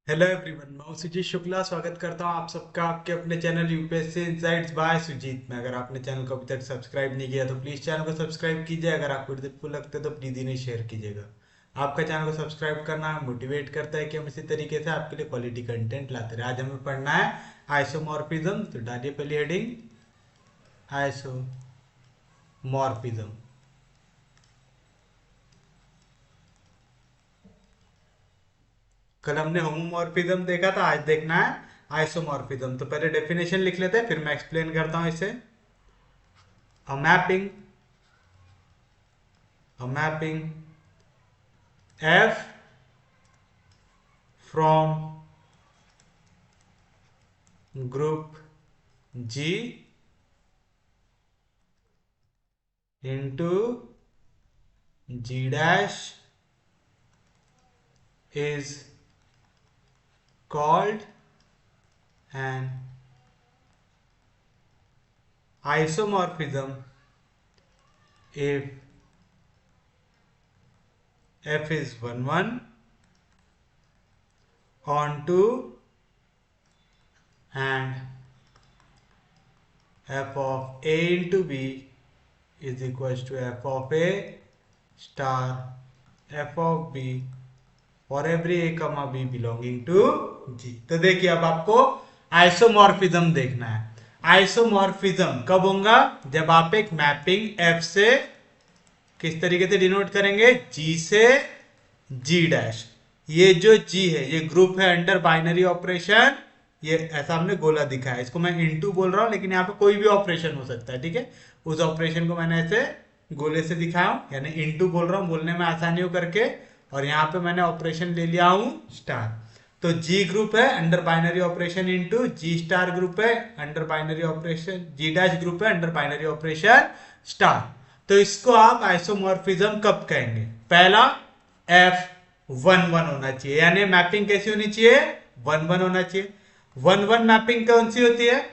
Hello everyone, मैं हूं सुजीत शुक्ला। स्वागत करता हूं आप सबका आपके अपने channel UPSC Insights by Sujeet में। अगर आपने चैनल को अभी तक सब्सक्राइब नहीं किया तो प्लीज़ चैनल को सब्सक्राइब कीजिए। अगर आपको वीडियो लगते हैं तो प्लीज़ इन्हें शेयर कीजिएगा। आपका चैनल को सब्सक्राइब करना मोटिवेट करता है कि हम इसी तरीके से आपके लिए क्वालिटी कंटेंट लाते रहे। आज हमें पढ़ना है आइसोमॉर्फिज्म। तो डालिए पहली हेडिंग, आइसोमॉर्फिज्म। कल हमने होमोमॉर्फिज्म देखा था, आज देखना है आइसोमॉर्फिज्म। तो पहले डेफिनेशन लिख लेते हैं, फिर मैं एक्सप्लेन करता हूं इसे। A mapping F from group G into G dash is called an isomorphism if F is 1 1 onto and F of A into B is equals to F of A star F of B for every A comma B belonging to G। तो देखिए, अब आपको isomorphism देखना है। Isomorphism कब होगा? जब आप एक मैपिंग F से किस तरीके से डिनोट करेंगे? G से G डैश। ये जो G है ये ग्रुप है अंडर बाइनरी ऑपरेशन। ये ऐसा हमने गोला दिखा है, इसको मैं इनटू बोल रहा हूं, लेकिन यहाँ पे कोई भी ऑपरेशन हो सकता है। ठीक है, उस ऑपरेशन को मैंने ऐसे गोले से दिखाया हूं, यानी इनटू बोल रहा हूं बोलने में आसानी हो करके। और यहाँ पे मैंने ऑपरेशन ले लिया हूं स्टार। तो जी ग्रुप है अंडर बाइनरी ऑपरेशन इनटू जी स्टार ग्रुप है अंडर बाइनरी ऑपरेशन, जी डैश ग्रुप है अंडर बाइनरी ऑपरेशन स्टार। तो इसको आप आइसोमॉर्फिज्म कब कहेंगे? पहला, एफ 1 1 होना चाहिए, यानी मैपिंग कैसी होनी चाहिए? 1 1 होना चाहिए। 1 1 मैपिंग कौन सी होती है?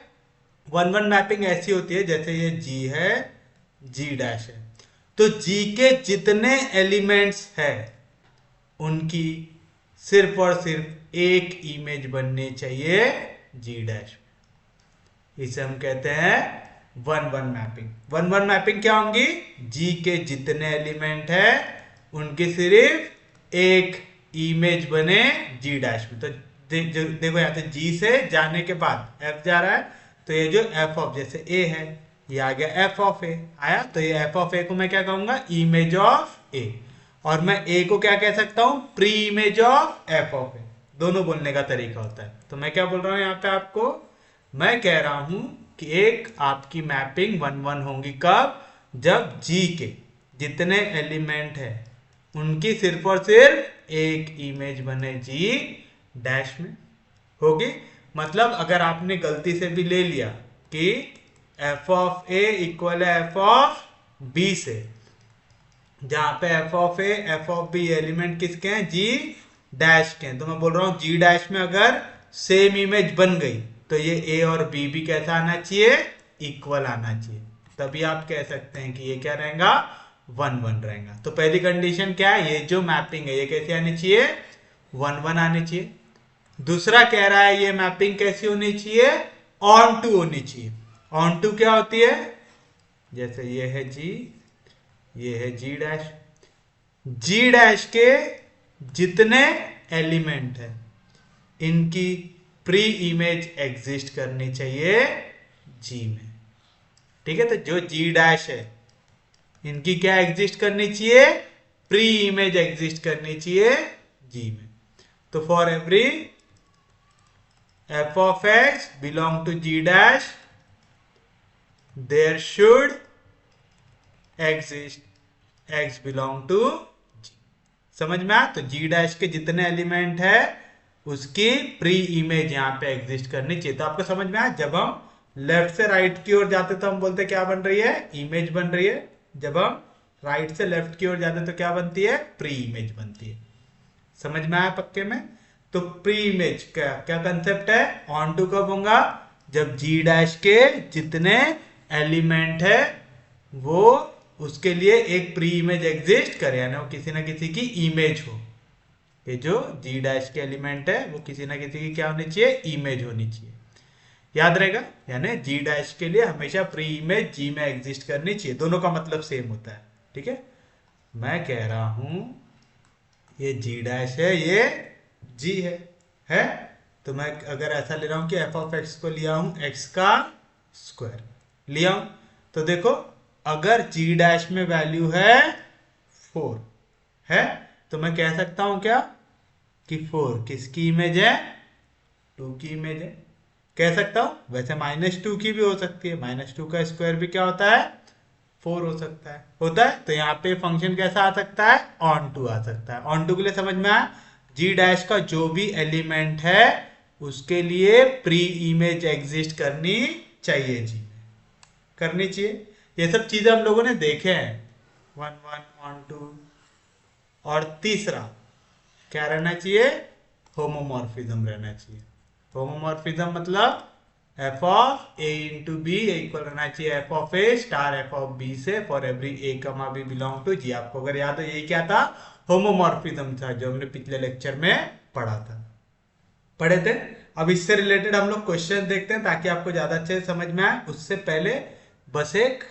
1 1 मैपिंग ऐसी होती है जैसे ये जी है, जी डैश है, तो जी के जितने एलिमेंट्स है उनकी सिर्फ और सिर्फ एक इमेज बननी चाहिए जी डैश। इसे हम कहते हैं 1 1 मैपिंग। 1 1 मैपिंग क्या होंगी? जी के जितने एलिमेंट है उनकी सिर्फ एक इमेज बने जी डैश में। तो देखो यहाँ से जी से जाने के बाद एफ जा रहा है, तो ये जो एफ ऑफ जैसे ए है, ये आ गया एफ ऑफ ए आया, तो ये एफ ऑफ ए को मैं क्या कहूंगा? Image of a. और मैं ए को क्या कह सकता हूं? Pre image of f of a. दोनों बोलने का तरीका होता है। तो मैं क्या बोल रहा हूं यहाँ पे आपको? मैं कह रहा हूं कि एक आपकी मैपिंग 1 1 होगी कब? जब जी के जितने एलिमेंट है उनकी सिर्फ और सिर्फ एक इमेज बने जी डैश में होगी। मतलब अगर आपने गलती से भी ले लिया कि एफ ऑफ ए इक्वल है एफ ऑफ बी से, जहां पे f of a f of b element किसके हैं? जी डैश के हैं, तो मैं बोल रहा हूं जी डैश में अगर सेम इमेज बन गई तो ये ए और बी भी कैसा आना चाहिए? इक्वल आना चाहिए। तभी आप कह सकते हैं कि ये क्या रहेगा? 1 1 रहेगा। तो पहली कंडीशन क्या है? ये जो मैपिंग है ये कैसी आनी चाहिए? 1 1 आनी चाहिए। दूसरा कह रहा है ये मैपिंग कैसी होनी चाहिए? ऑन टू होनी चाहिए। ऑन टू क्या होती है? जैसे ये है जी, ये है जी डैश, जी डैश के जितने एलिमेंट है इनकी प्री इमेज एग्जिस्ट करनी चाहिए जी में। ठीक है, तो जो जी डैश है इनकी क्या एग्जिस्ट करनी चाहिए? प्री इमेज एग्जिस्ट करनी चाहिए जी में। तो for every f of x belong to g dash there should exist x belong to g। समझ में आया? तो g डैश के जितने एलिमेंट है उसकी प्री इमेज यहाँ पे एग्जिस्ट करनी चाहिए। तो आपको समझ में आया? जब हम लेफ्ट से राइट की ओर जाते तो हम बोलते क्या बन रही है? इमेज बन रही है। जब हम राइट से लेफ्ट की ओर जाते तो क्या बनती है? प्री इमेज बनती है। समझ में आया पक्के में? तो प्री इमेज क्या क्या कंसेप्ट है? ऑन टू कब होगा? जब जी डैश के जितने एलिमेंट है वो उसके लिए एक प्री इमेज एग्जिस्ट करे, यानी वो किसी ना किसी की इमेज हो। ये जो जी डैश के एलिमेंट है वो किसी ना किसी की क्या होनी चाहिए, इमेज होनी चाहिए। याद रहेगा, यानी जी डैश के लिए हमेशा प्री इमेज जी में एग्जिस्ट करनी चाहिए, दोनों का मतलब सेम होता है। ठीक है, मैं कह रहा हूं ये जी डैश है, ये जी है। तो मैं अगर ऐसा ले रहा हूं कि एफ ऑफ एक्स को लिया हूं एक्स का स्क्वायर लिया हूं, तो देखो अगर जी डैश में वैल्यू है 4 है, तो मैं कह सकता हूं क्या कि 4 किसकी इमेज है, 2 की इमेज है। कह सकता हूं, वैसे -2 की भी हो सकती है, -2 का स्क्वायर भी क्या होता है, 4 हो सकता है, होता है। तो यहाँ पे फंक्शन कैसा आ सकता है, ऑन टू आ सकता है। ऑन टू के लिए समझ में आया, जी डैश का जो भी एलिमेंट है उसके लिए प्री इमेज एग्जिस्ट करनी चाहिए, जी करनी चाहिए। ये सब चीजें हम लोगों ने देखे हैं, 1 1 ऑन टू। और तीसरा क्या रहना चाहिए, होमोमॉर्फिज्म रहना चाहिए। होमोमॉर्फिज्म मतलब f of a into b equal रहना चाहिए f of a star f of b से for every a comma b belong to जी। आपको अगर याद हो यही क्या था, होमोमॉर्फिज्म था, जो हमने पिछले लेक्चर में पढ़े थे। अब इससे रिलेटेड हम लोग क्वेश्चन देखते हैं ताकि आपको ज्यादा अच्छे से समझ में आए। उससे पहले बस एक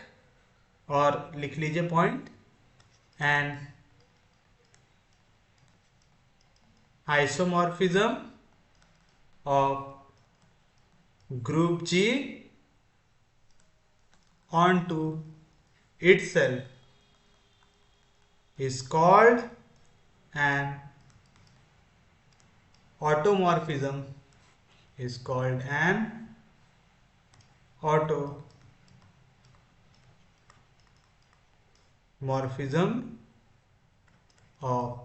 और लिख लीजिए point, and isomorphism of group G onto itself is called an automorphism, is called an automorphism of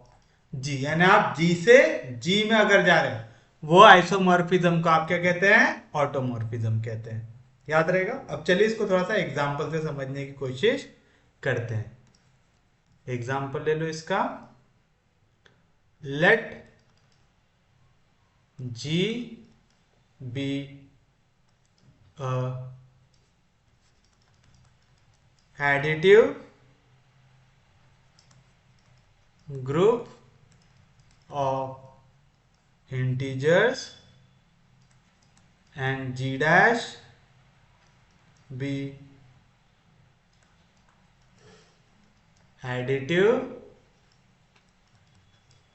G। यानी आप G से G में अगर जा रहे हैं वो आइसोमॉर्फिज्म को आप क्या कहते हैं, ऑटोमॉर्फिज्म कहते हैं। याद रहेगा। अब चलिए इसको थोड़ा सा एग्जांपल से समझने की कोशिश करते हैं। एग्जांपल ले लो इसका, let G be additive group of integers and G dash be additive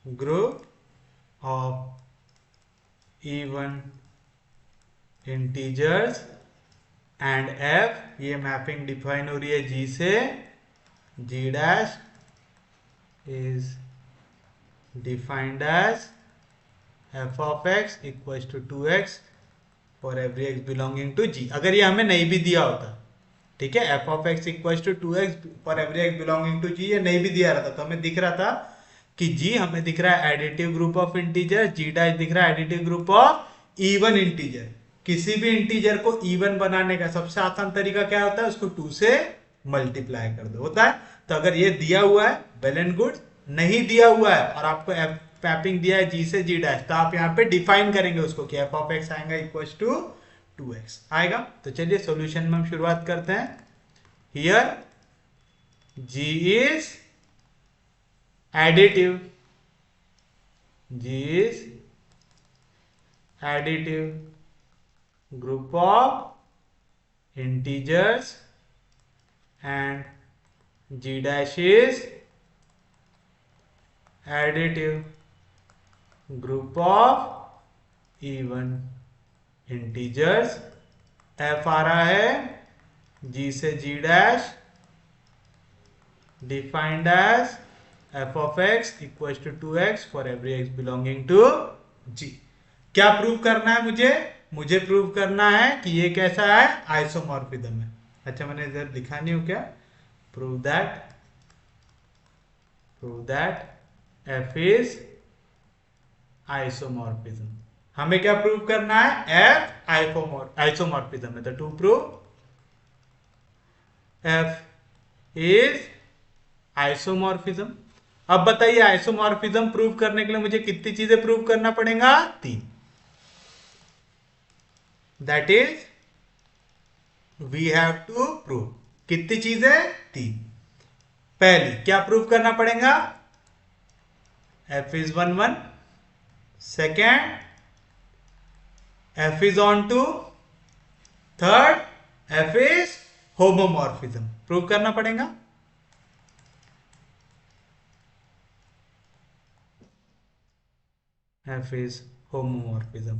group of even integers and f, ये मैपिंग डिफाइन हो रही है G से, G dash is defined as f of x equals to 2x for every x belonging to G। अगर ये हमें नहीं भी दिया होता, ठीक है, f of x equals to 2x for every x belonging to G, ये नहीं भी दिया रहता तो हमें दिख रहा था कि G हमें दिख रहा है additive group of integer, G dash दिख रहा है additive group of even integer. किसी भी इंटीजर को इवन बनाने का सबसे आसान तरीका क्या होता है, उसको 2 से मल्टीप्लाई कर दो, होता है। तो अगर ये दिया हुआ है वेल एंड गुड, नहीं दिया हुआ है और आपको मैपिंग दिया है G से G डैश, तो आप यहाँ पे डिफाइन करेंगे उसको कि f ऑफ x आएगा इक्वल्स टू 2x आएगा। तो चलिए सॉल्यूशन में हम शुरुआत करते हैं। Here G is additive, G is additive group of integers and G dash is additive group of even integers। f आ रहा है G से G dash defined as f of x equals to 2x for every x belonging to G। क्या prove करना है मुझे prove करना है कि ये कैसा है, आइसोमॉर्फिज्म है। अच्छा मैंने इधर लिखा नहीं हो क्या, prove that f is isomorphism. हमें क्या प्रूव करना है, f आइसोमॉर्फिज्म है। तो to prove f is isomorphism. अब बताइए आइसोमॉर्फिज्म प्रूव करने के लिए मुझे कितनी चीजें प्रूव करना पड़ेगा, 3। That is we have to prove कितनी चीजें, 3। पहली क्या प्रूव करना पड़ेगा, f is 1 1. Second, f is on to. Third, f is homomorphism. Prove करना पड़ेगा. f is homomorphism.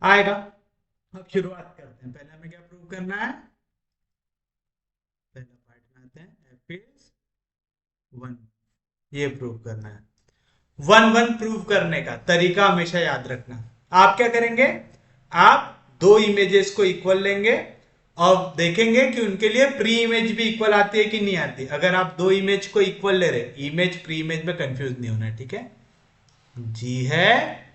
आएगा. अब शुरुआत करते हैं. पहले हमें क्या प्रूव करना है. पहला पार्ट में आते हैं. f is 1. ये प्रूव करना है. 1 1 प्रूव करने का तरीका हमेशा याद रखना. आप क्या करेंगे, आप दो इमेजेस को इक्वल लेंगे और देखेंगे कि उनके लिए प्री इमेज भी इक्वल आती है कि नहीं आती. अगर आप दो इमेज को इक्वल ले रहे, इमेज प्री इमेज में कंफ्यूज नहीं होना. ठीक है. जी है,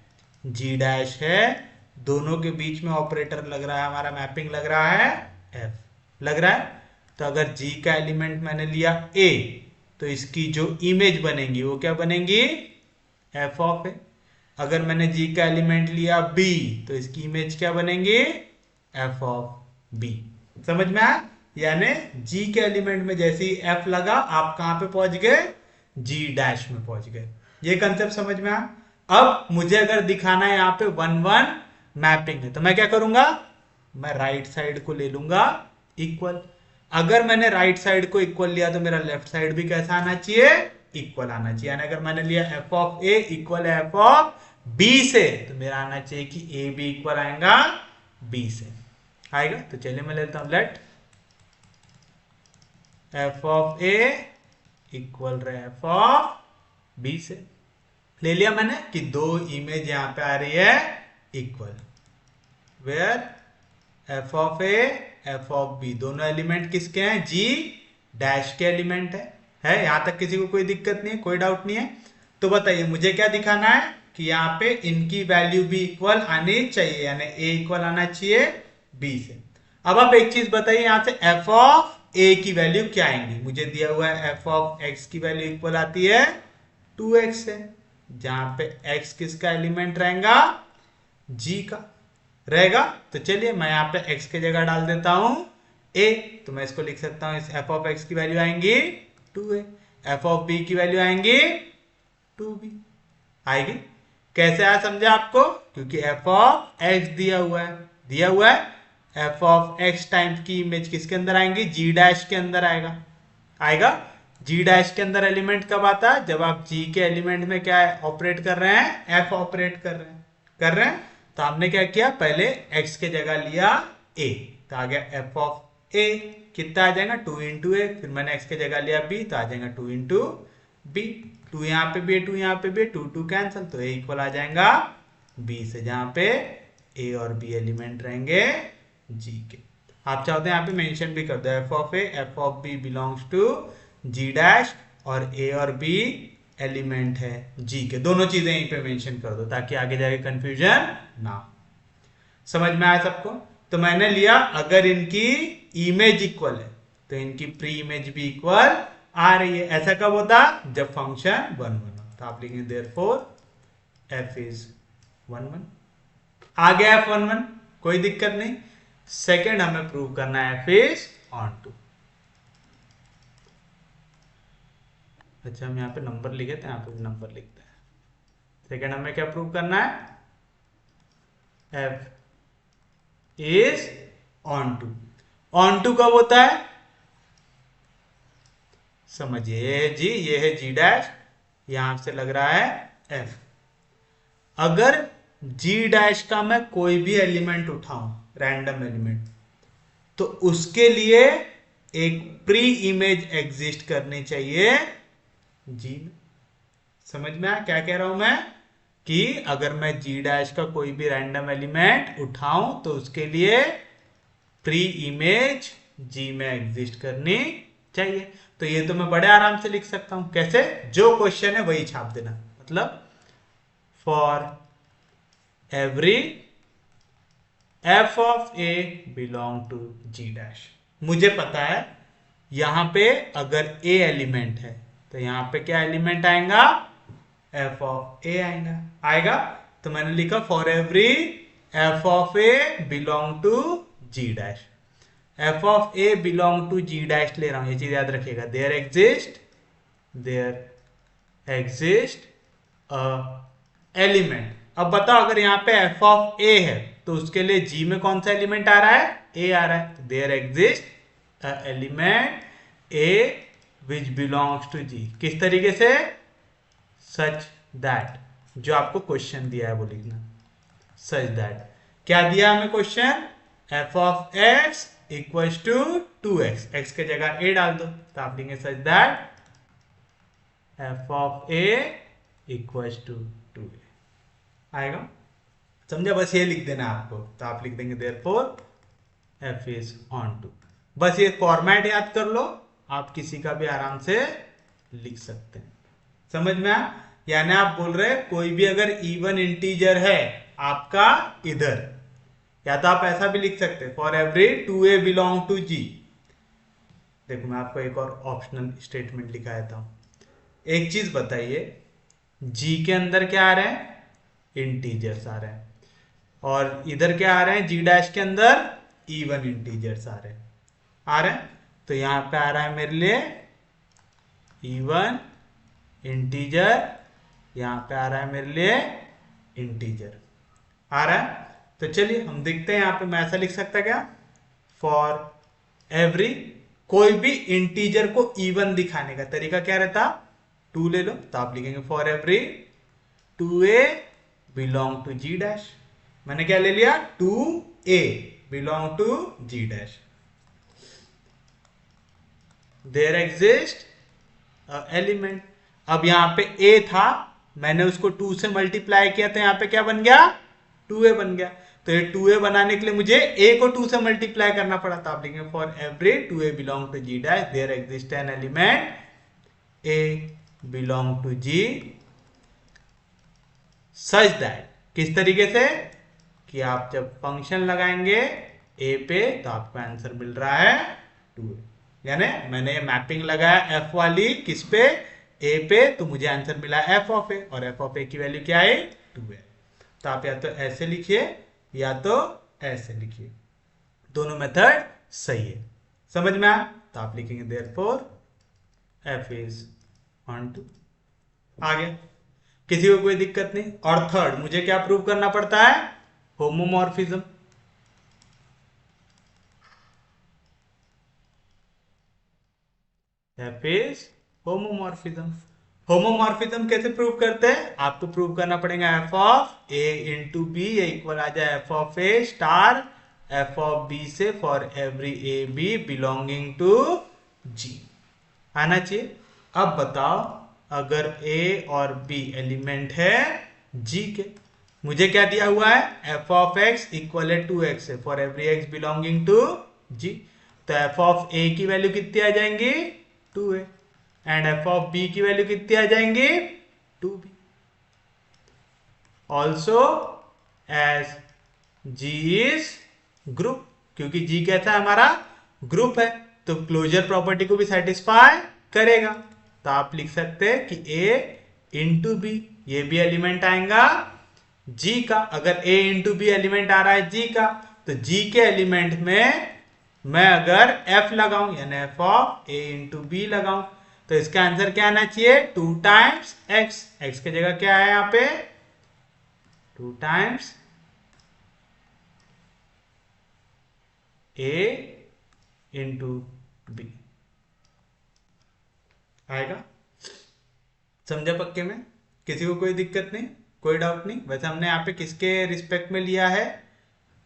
जी डैश है, दोनों के बीच में ऑपरेटर लग रहा है, हमारा मैपिंग लग रहा है f लग रहा है. तो अगर g का एलिमेंट मैंने लिया a, तो इसकी जो इमेज बनेगी वो क्या बनेगी, f ऑफ a. अगर मैंने g का एलिमेंट लिया b, तो इसकी इमेज क्या बनेगी, f ऑफ b. समझ में आया. यानी g के एलिमेंट में जैसे ही f लगा, आप कहां पे पहुंच गए, g डैश में पहुंच गए. ये कंसेप्ट समझ में आया. अब मुझे अगर दिखाना है यहाँ पे 1 1 मैपिंग है, तो मैं क्या करूंगा, मैं राइट साइड को ले लूंगा इक्वल. अगर मैंने राइट साइड को इक्वल लिया तो मेरा लेफ्ट साइड भी कैसा आना चाहिए, इक्वल आना चाहिए. यानी अगर मैंने लिया f of a equal f of b से, तो मेरा आना चाहिए कि a भी इक्वल आएगा b से. आएगा. तो चलिए मैं लेता हूं, let f of a equal रहे f ऑफ b से. ले लिया मैंने कि दो इमेज यहां पे आ रही है equal, where f of a f of b दोनों एलिमेंट किसके हैं, g डैश के एलिमेंट है. यहां तक किसी को कोई दिक्कत नहीं है, कोई डाउट नहीं है. तो बताइए मुझे क्या दिखाना है कि यहाँ पे इनकी वैल्यू भी इक्वल आनी चाहिए, यानी a इक्वल आना चाहिए b से. अब आप एक चीज बताइए, यहां से f ऑफ a की वैल्यू क्या आएंगी. मुझे दिया हुआ है f ऑफ x की वैल्यू इक्वल आती है 2x से, जहां पे x किसका एलिमेंट रहेगा, g का रहेगा. तो चलिए मैं यहाँ पे x की जगह डाल देता हूं a, तो मैं इसको लिख सकता हूं, इस f ऑफ x की वैल्यू आएंगी 2a, f ऑफ b की वैल्यू आएंगी 2b. आएगी. कैसे आया समझा आपको, क्योंकि f ऑफ x दिया हुआ है. f ऑफ x टाइम्स की इमेज किसके अंदर आएंगी, g डैश के अंदर आएगा. g डैश के अंदर एलिमेंट कब आता है, जब आप g के एलिमेंट में क्या ऑपरेट कर रहे हैं, f ऑपरेट कर रहे हैं. तो हमने क्या किया, पहले x के जगह लिया a, तो आ गया f ऑफ a. कितना आ जाएगा, 2 इंटू a. फिर मैंने x के जगह लिया b, तो आ जाएगा 2 इंटू b. 2 यहाँ पे भी, 2 यहाँ पे भी, 2 2 कैंसिल, तो a इक्वल आ जाएगा b से, जहां पे a और b एलिमेंट रहेंगे g के. आप चाहते हैं यहाँ पे मेंशन भी कर दो, f of a f of b belongs to g dash, और a और b एलिमेंट है g के. दोनों चीजें यहीं पे मेंशन कर दो ताकि आगे जाके कंफ्यूजन ना. समझ में आया सबको. तो मैंने लिया अगर इनकी इमेज इक्वल है तो इनकी प्री इमेज भी इक्वल आ रही है. ऐसा कब होता, जब फंक्शन 1 1 हो. तो आप लिखेंगे देयरफॉर f इज 1 1. आ गया f 1 1, कोई दिक्कत नहीं. सेकेंड हमें प्रूव करना है f इज ऑन टू. अच्छा हम यहाँ पे नंबर लिखे थे, यहाँ पे भी नंबर लिखते हैं. सेकेंड हमें क्या प्रूव करना है, f is onto. Onto कब होता है, समझिए जी, ये है g डैश, यहां से लग रहा है f. अगर g डैश का मैं कोई भी एलिमेंट उठाऊं, रैंडम एलिमेंट, तो उसके लिए एक प्री इमेज एग्जिस्ट करनी चाहिए g में. समझ में आया क्या कह रहा हूं मैं, कि अगर मैं g डैश का कोई भी रैंडम एलिमेंट उठाऊं तो उसके लिए प्री इमेज g में एग्जिस्ट करनी चाहिए. तो ये तो मैं बड़े आराम से लिख सकता हूं. कैसे, जो क्वेश्चन है वही छाप देना. मतलब for every f of a belong to g dash. मुझे पता है यहां पे अगर a एलिमेंट है तो यहां पे क्या एलिमेंट आएगा, f ऑफ a आएगा. तो मैंने लिखा for every f of a belong to g dash. F of a belong to ji dash ले रहा हूं, ये चीज याद रखिएगा। There exist element. अब बताओ अगर यहाँ पे एफ ऑफ ए है तो उसके लिए जी में कौन सा एलिमेंट आ रहा है, ए आ रहा है। There exist element a which belongs to g. किस तरीके से, सच दैट, जो आपको क्वेश्चन दिया है वो लिखना, सच दैट। क्या दिया हमें question, f of x equal to 2x, x के जगह a डाल दो तो आप लिखेंगे such that f of a equal to 2a आएगा। समझा, बस ये लिख देना आपको, तो आप लिख देंगे therefore f is onto. बस ये फॉर्मेट याद कर लो, आप किसी का भी आराम से लिख सकते हैं। समझ में आया, यानी आप बोल रहे हैं कोई भी अगर इवन इंटीजर है आपका इधर, या तो आप ऐसा भी लिख सकते हैं for every 2a belong to g. देखो मैं आपको एक और ऑप्शनल स्टेटमेंट लिखा देता हूं। एक चीज बताइए, जी के अंदर क्या आ रहे हैं, इंटीजर्स आ रहे हैं, और इधर क्या आ रहे हैं, जी डैश के अंदर इवन इंटीजर्स आ रहे हैं। तो यहां पे आ रहा है मेरे लिए इवन इंटीजर, यहां पे आ रहा है मेरे लिए इंटीजर आ रहा है। तो चलिए हम देखते हैं, यहां पे मैं ऐसा लिख सकता क्या, फॉर एवरी, कोई भी इंटीजर को इवन दिखाने का तरीका क्या रहता, 2 ले लो, तो आप लिखेंगे for every 2a belong to ji dash. मैंने क्या ले लिया, 2a belong to ji dash. There exist element. अब यहां पे a था, मैंने उसको 2 से मल्टीप्लाई किया तो यहां पे क्या बन गया, 2a बन गया। तो ये 2a बनाने के लिए मुझे a को 2 से मल्टीप्लाई करना पड़ा, तो आप लिखेंगे for every 2a belong to ji dash there exist an element a belong to ji such that. किस तरीके से, कि आप जब फंक्शन लगाएंगे a पे तो आपको आंसर मिल रहा है 2a। यानी मैंने ये मैपिंग लगाया f वाली किस पे, a पे, तो मुझे आंसर मिला f ऑफ a, और f ऑफ a की वैल्यू क्या है, 2a। तो आप या तो ऐसे लिखिए या तो ऐसे लिखिए, दोनों मेथड सही है। समझ में आया, तो आप लिखेंगे therefore f is onto. आगे किसी को कोई दिक्कत नहीं। और थर्ड, मुझे क्या प्रूव करना पड़ता है, homomorphism. f is homomorphism. Homomorphism कैसे प्रूव करते हैं, आपको प्रूव करना पड़ेगा f of a into b equal आ जाए f of a star f of b से for every a b belonging to g आना चाहिए। अब बताओ अगर a और b एलिमेंट है g के, मुझे क्या दिया हुआ है, f ऑफ x इक्वल है 2x है for every x belonging to g। तो f ऑफ a की वैल्यू कितनी आ जाएंगी, 2a, and f of b की वैल्यू कितनी आ जाएंगी, 2b। Also as g is group, क्योंकि g कैसा है, हमारा ग्रुप है, तो क्लोजर प्रॉपर्टी को भी सेटिस्फाई करेगा। तो आप लिख सकते हैं कि a इंटू बी, ये भी एलिमेंट आएगा g का। अगर a इंटू बी एलिमेंट आ रहा है g का, तो g के एलिमेंट में मैं अगर f लगाऊं, यानी f of a into b लगाऊं, तो इसका आंसर क्या आना चाहिए, 2 टाइम्स x। x की जगह क्या है यहाँ पे, 2 टाइम्स a इंटू बी आएगा। समझा पक्के में, किसी को कोई दिक्कत नहीं, कोई डाउट नहीं। वैसे हमने यहाँ पे किसके रिस्पेक्ट में लिया है,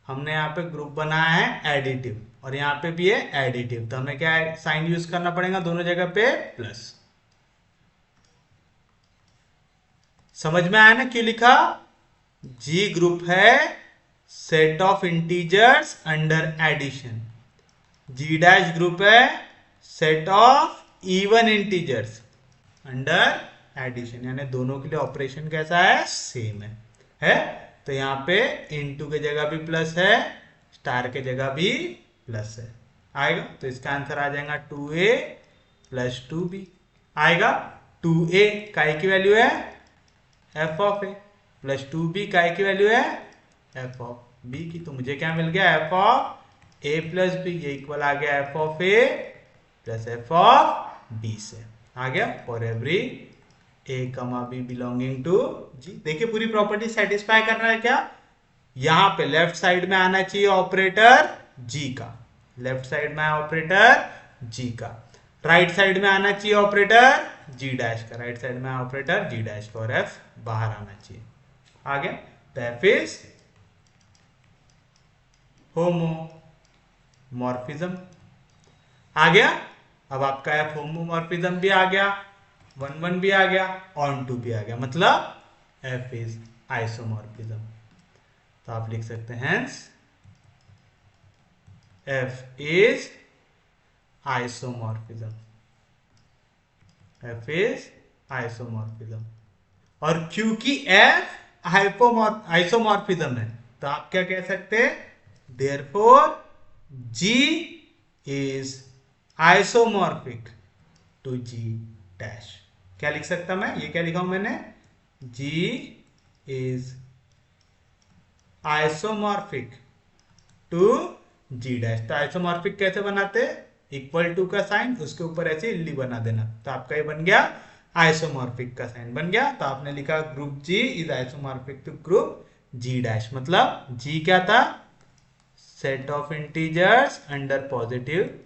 हमने यहाँ पे ग्रुप बनाया है एडिटिव, और यहाँ पे भी है एडिटिव, तो हमें क्या साइन यूज करना पड़ेगा दोनों जगह पे, प्लस। समझ में आया ना क्यों लिखा, जी ग्रुप है set of integers under addition, g dash group है set of even integers under addition, यानी दोनों के लिए ऑपरेशन कैसा है, सेम है। तो यहाँ पे इनटू के जगह भी प्लस है, स्टार के जगह भी प्लस है आएगा। तो इसका आंसर आ जाएगा 2a प्लस 2b आएगा। 2a काय की वैल्यू है f of a, plus 2b काय की वैल्यू है f ऑफ b की। तो मुझे क्या मिल गया, f of a plus b, ये इक्वल आ गया f of a plus f of b से आ गया for every a comma b belonging to जी। देखिए पूरी प्रॉपर्टी सेटिस्फाई कर रहा है क्या? यहां पे लेफ्ट साइड में आना चाहिए ऑपरेटर जी का, लेफ्ट साइड में ऑपरेटर जी का, राइट साइड में आना चाहिए ऑपरेटर जी डैश का, राइट साइड में ऑपरेटर जी डैश का, और एफ बाहर आना चाहिए। आ गया, तो एफ इज होमोमॉर्फिज्म आ गया। अब आपका एफ होमोमॉर्फिज्म भी आ गया, 1 1 भी आ गया, ऑन टू भी आ गया, मतलब एफ इज आइसोमॉर्फिज्म। तो आप लिख सकते हैं F is isomorphism, F is isomorphism. और क्योंकि एफ आइसोमॉर्फिज्म है तो आप क्या कह सकते हैं, therefore g is isomorphic to ji dash. क्या लिख सकता मैं, ये क्या लिखा हूं मैंने, g is isomorphic to ji dash. तो आइसोमॉर्फिक कैसे बनाते, इक्वल टू का साइन, उसके ऊपर ऐसे इल्ली बना देना, तो आपका ये बन गया आइसोमॉर्फिक का साइन बन गया। तो आपने लिखा group G is isomorphic to group G dash, मतलब जी क्या था, set of integers under positive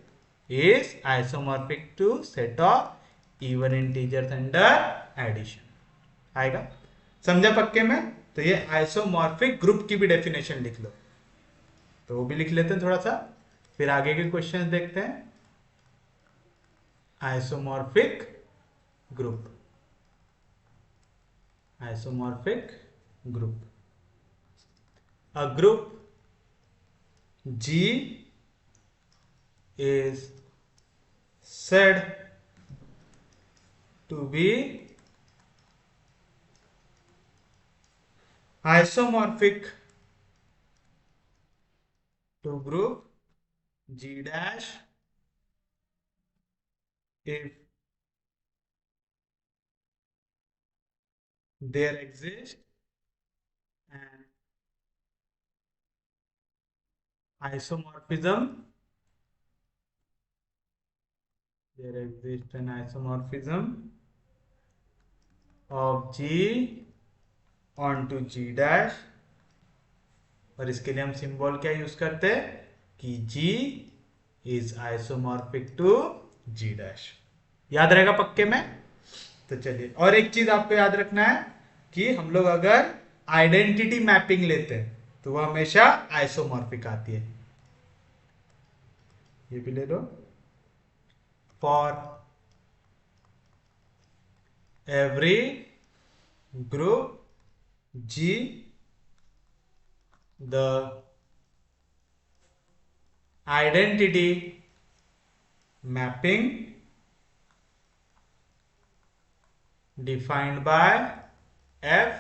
is isomorphic to set of even integers under addition. आएगा, समझा पक्के में? तो ये आइसोमॉर्फिक ग्रुप की भी डेफिनेशन लिख लो, तो वो भी लिख लेते हैं थोड़ा सा, फिर आगे के क्वेश्चंस देखते हैं। Isomorphic group, isomorphic group, a group G is said to be isomorphic to group G dash if there exists an isomorphism, there exists an isomorphism of G onto G dash, और इसके लिए हम symbol क्या use करते हैं कि G is isomorphic to G dash. याद रहेगा पक्के में? तो चलिए, और एक चीज आपको याद रखना है कि हम लोग अगर आइडेंटिटी मैपिंग लेते हैं तो वो हमेशा आइसोमॉर्फिक आती है। ये भी ले लो, for every group G the identity mapping defined by F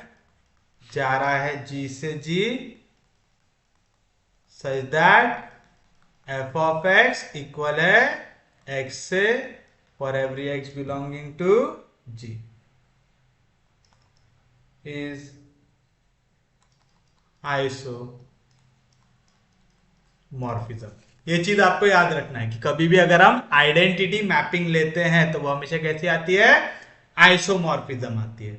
जा रहा है G से G such that f of x equal है x से for every x belonging to G is isomorphism. ये चीज आपको याद रखना है कि कभी भी अगर हम आइडेंटिटी मैपिंग लेते हैं तो वो हमेशा कैसी आती है, आइसोमॉर्फिज्म आती है,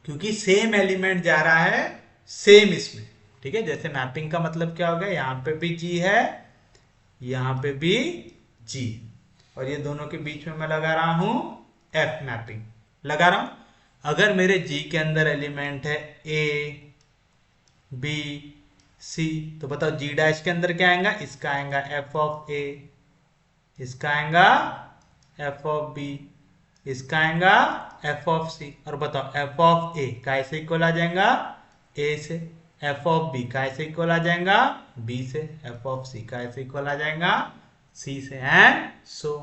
क्योंकि सेम एलिमेंट जा रहा है सेम इसमें। ठीक है, जैसे मैपिंग का मतलब क्या हो गया, यहां पे भी जी है, यहां पे भी जी, और ये दोनों के बीच में मैं लगा रहा हूं एफ मैपिंग लगा रहा हूं। अगर मेरे जी के अंदर एलिमेंट है ए बी सी, तो बताओ जी डैश के अंदर क्या आएगा, इसका आएगा एफ ऑफ ए, इसका आएगा एफ ऑफ बी, इसका आएगा एफ ऑफ सी, और बताओ एफ ऑफ ए कैसे इक्वल आ जाएगा ए से, एफ ऑफ बी कैसे इक्वल आ जाएगा बी से, एफ ऑफ सी कैसे इक्वल आ जाएगा सी से, एंड सो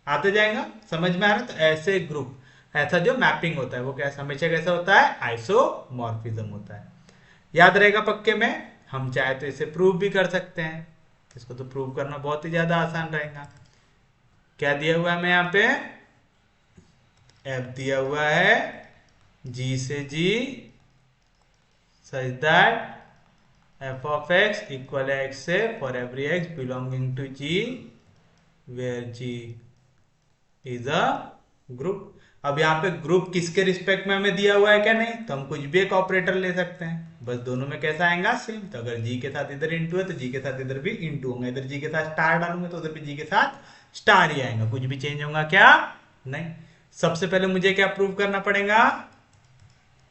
आते जाएगा। समझ में आ रहा है? तो ऐसे ग्रुप, ऐसा जो मैपिंग होता है वो कैसा हमेशा कैसा होता है, आइसोमॉर्फिज्म होता है। याद रहेगा पक्के में? हम चाहे तो इसे प्रूव भी कर सकते हैं, इसको तो प्रूव करना बहुत ही ज्यादा आसान रहेगा। क्या दिया हुआ है हमें यहाँ पे, एफ दिया हुआ है जी से g such that f of x equal है एक्स से for every x belonging to g where g is a group. अब यहाँ पे ग्रुप किसके रिस्पेक्ट में हमें दिया हुआ है क्या, नहीं, तो हम कुछ भी एक ऑपरेटर ले सकते हैं, बस दोनों में कैसा आएगा सेम। तो अगर जी के साथ इधर इंटू है तो जी के साथ इधर भी इंटू होगा, इधर जी के साथ स्टार डालूंगे तो उधर भी जी के साथ स्टार ही आएगा, कुछ भी चेंज होगा क्या, नहीं। सबसे पहले मुझे क्या प्रूव करना पड़ेगा,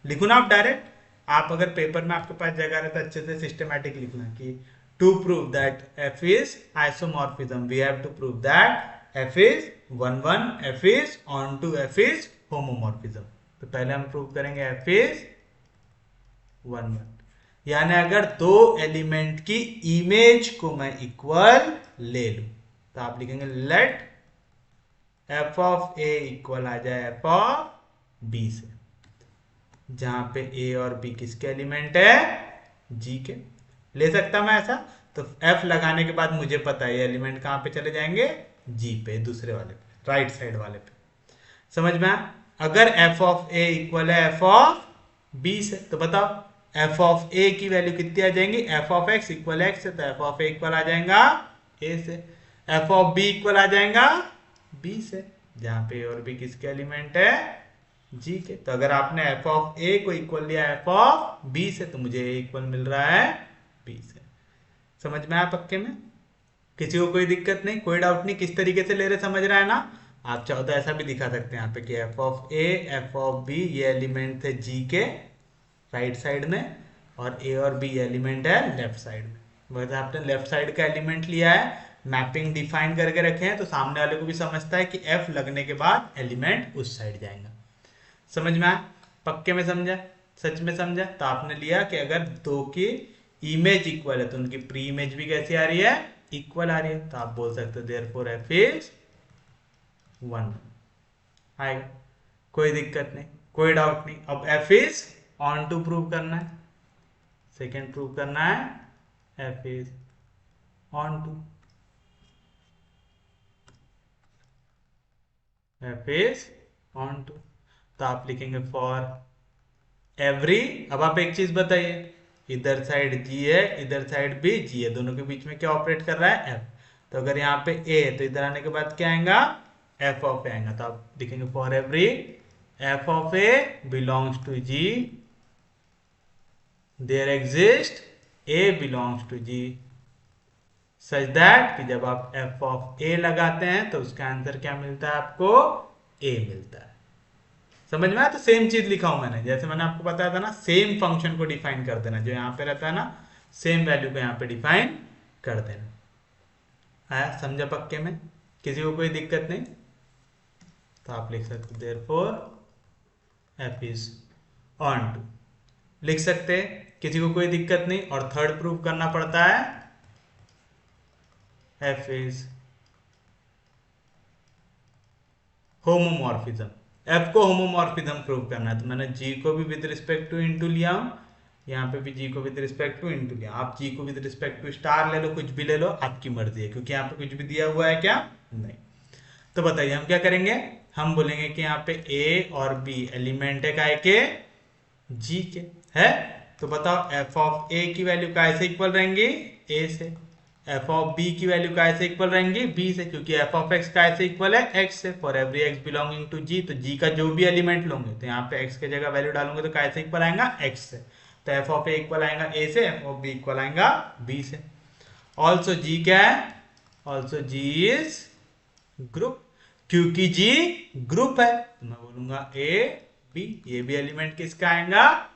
लिखू ना आप डायरेक्ट, आप अगर पेपर में आपके पास जगह रहे तो अच्छे से सिस्टमैटिक लिखना कि to prove that f is isomorphism we have to prove that f is 1 1, f is onto, f is homomorphism. तो पहले हम प्रूव करेंगे एफ इज 1 1, यानी अगर दो एलिमेंट की इमेज को मैं इक्वल ले लूं तो आप लिखेंगे let f of a equal आ जाए एफ ऑफ बी से, जहां पे ए और बी किसके एलिमेंट है, जी के। ले सकता मैं ऐसा, तो एफ लगाने के बाद मुझे पता है ये एलिमेंट कहां पे चले जाएंगे, जी पे, दूसरे वाले पे, राइट साइड वाले पे। समझ में आया? अगर एफ ऑफ ए इक्वल है एफ ऑफ बी से, तो बताओ एफ ऑफ ए की वैल्यू कितनी आ जाएंगी, F of x equal x से, तो एफ ऑफ ए इक्वल आ जाएगा ए से, एफ ऑफ बी इक्वल आ जाएगा बी से, जहां पे ए और बी किसके एलिमेंट है, जी के। तो अगर आपने एफ ऑफ ए को इक्वल लिया एफ ऑफ बी से, तो मुझे ए इक्वल मिल रहा है बी से। समझ में आया पक्के में? किसी को कोई दिक्कत नहीं, कोई डाउट नहीं, किस तरीके से ले रहे समझ रहा है ना? आप चाहो तो ऐसा भी दिखा सकते हैं यहाँ पे कि f of a f of b ये एलिमेंट थे जी के राइट साइड में, और ए और बी एलिमेंट है लेफ्ट साइड में। वैसे आपने लेफ्ट साइड का एलिमेंट लिया है, मैपिंग डिफाइन करके रखे हैं, तो सामने वाले को भी समझता है कि एफ लगने के बाद एलिमेंट उस साइड जाएगा। समझ में आया? पक्के में समझा, सच में समझा? तो आपने लिया कि अगर दो की इमेज इक्वल है तो उनकी प्री इमेज भी कैसी आ रही है, इक्वल आ रही है, तो आप बोल सकते हो देयरफॉर एफ इज 1 आएगा, कोई दिक्कत नहीं, कोई डाउट नहीं। अब f is onto prove करना है, सेकेंड प्रूव करना है f is onto, f is onto. तो आप लिखेंगे फॉर एवरी, अब आप एक चीज बताइए, इधर साइड जी है इधर साइड भी जी है, दोनों के बीच में क्या ऑपरेट कर रहा है, एफ। तो अगर यहाँ पे ए है तो इधर आने के बाद क्या आएगा, एफ ऑफ ए आएगा। तो आप लिखेंगे for every f of a belongs to ji there exist a belongs to ji such that कि जब आप एफ ऑफ ए लगाते हैं तो उसका आंसर क्या मिलता है आपको, ए मिलता है। समझ में आया? तो सेम चीज लिखा हूं मैंने, जैसे मैंने आपको बताया था ना, सेम फंक्शन को डिफाइन कर देना, जो यहाँ पे रहता है ना, सेम वैल्यू को यहाँ पे डिफाइन कर देना। आया समझा पक्के में? किसी को कोई दिक्कत नहीं? तो आप लिख सकते हो therefore f is onto, लिख सकते हैं, किसी को कोई दिक्कत नहीं। और थर्ड प्रूफ करना पड़ता है एफ इज होमोमॉर्फिज्म, एफ को होमोमॉर्फिज्म प्रूव करना है। तो मैंने जी को भी विद रिस्पेक्ट टू इनटू लिया हूं, यहाँ पे भी जी को विद रिस्पेक्ट टू इनटू लिया। आप जी को विद रिस्पेक्ट टू स्टार ले लो, कुछ भी ले लो, आपकी मर्जी है, क्योंकि यहाँ पे कुछ भी दिया हुआ है क्या, नहीं। तो बताइए हम क्या करेंगे, हम बोलेंगे कि यहाँ पे ए और बी एलिमेंट है काय के, जी के है। तो बताओ एफ ऑफ ए की वैल्यू काय से इक्वल रहेंगी, ए से, एफ ऑफ बी की वैल्यू काय से इक्वल रहेंगी, बी से, क्योंकि एफ ऑफ एक्स काय से इक्वल है, एक्स से। For every x belonging to जी, तो जी का जो भी एलिमेंट लोगे तो यहाँ पे एक्स के जगह वैल्यू डालूंगे तो काय से इक्वल आएगा, एक्स से। तो एफ ऑफ ए इक्वल आएगा ए से, एफ ऑफ बी इक्वल आएगा बी से। ऑल्सो जी क्या है, ऑल्सो जी इज ग्रुप, क्योंकि जी ग्रुप है तो मैं बोलूंगा ए बी, ये भी एलिमेंट किसका आएगा,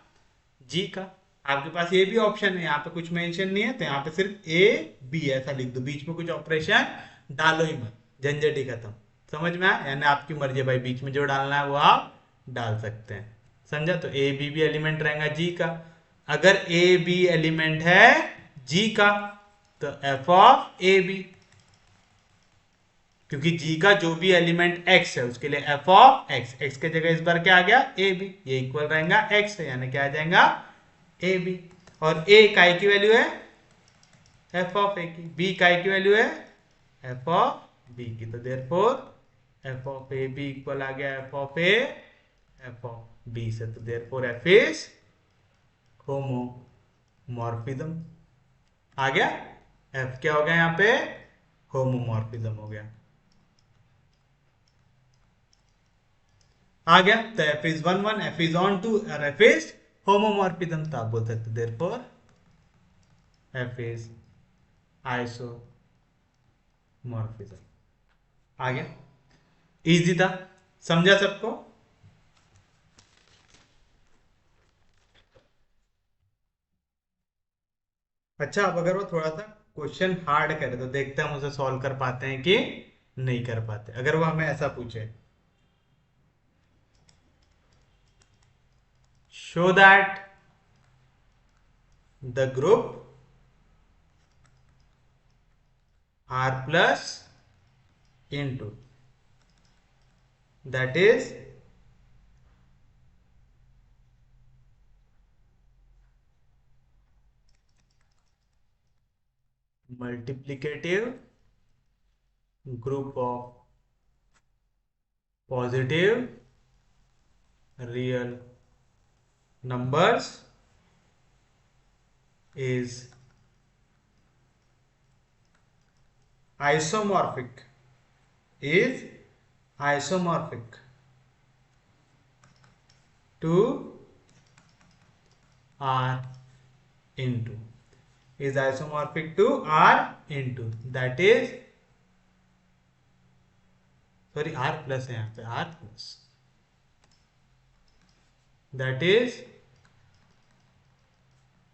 जी का। आपके पास ये भी ऑप्शन है, यहाँ पे कुछ मेंशन नहीं है तो यहाँ पे सिर्फ ए बी ऐसा लिख दो, बीच में कुछ ऑपरेशन डालो ही मत, झंझट ही खत्म। समझ में आया? यानी आपकी मर्जी है भाई, बीच में जो डालना है वो आप डाल सकते हैं। समझा? तो ए बी भी एलिमेंट रहेगा जी का। अगर ए बी एलिमेंट है जी का तो एफ ऑफ ए बी, क्योंकि जी का जो भी एलिमेंट x है उसके लिए एफ ऑफ एक्स, एक्स के जगह इस बार क्या आ गया, ए बी, ये इक्वल रहेगा x है, यानी क्या आ जाएगा ए बी। और a काय की वैल्यू है एफ ऑफ ए की, b काय की वैल्यू है एफ ऑफ बी की। तो therefore f of a b equal आ गया f of a f of b से। तो देयरफॉर एफ इज होमोमॉर्फिज्म। आ गया, एफ क्या हो गया यहाँ पे, होमोमॉर्फिज्म हो गया। आ गया, तो f is 1 1, f is onto और एफ इज होमोमॉर्फिज्म। तो आप बोल सकते देयरफॉर एफ इज आइसोमॉर्फिज्म। आ गया, इजी था, समझा सबको। अच्छा, अब अगर वो थोड़ा सा क्वेश्चन हार्ड करे तो देखते हैं हम उसे सॉल्व कर पाते हैं कि नहीं कर पाते। अगर वो हमें ऐसा पूछे, show that the group R plus into, that is multiplicative group of positive real numbers is isomorphic, is isomorphic to R into, is isomorphic to R into, that is, sorry R plus है यहाँ पे, R plus, that is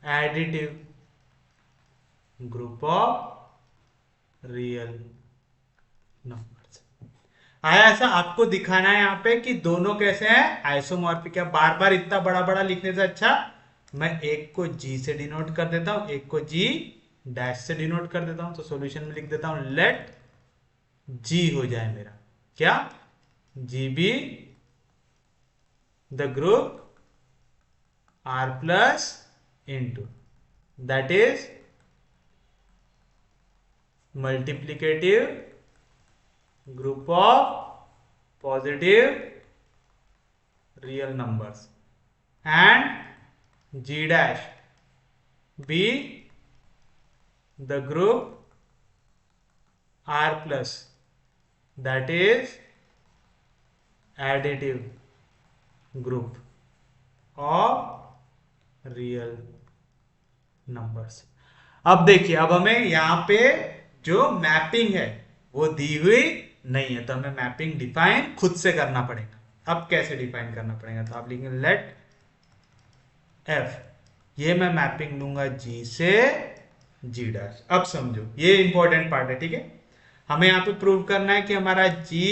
additive group of real numbers। आया ऐसा आपको दिखाना है यहाँ पे कि दोनों कैसे हैं, आइसोमॉर्फिक है। बार बार इतना बड़ा बड़ा लिखने से अच्छा मैं एक को जी से डिनोट कर देता हूं, एक को जी डैश से डिनोट कर देता हूं। तो सॉल्यूशन में लिख देता हूं लेट जी हो जाए मेरा क्या, G be the group R plus into, that is multiplicative group of positive real numbers and G dash be the group R plus, that is additive group of real numbers। अब देखिए, अब हमें यहां पे जो मैपिंग है वो दी हुई नहीं है, तो हमें मैपिंग डिफाइन खुद से करना पड़ेगा। अब कैसे डिफाइन करना पड़ेगा, तो आप लिखेंगे लेट एफ, ये मैं मैपिंग लूंगा जी से जी डैश। अब समझो ये इंपॉर्टेंट पार्ट है, ठीक है। हमें यहां पे प्रूव करना है कि हमारा जी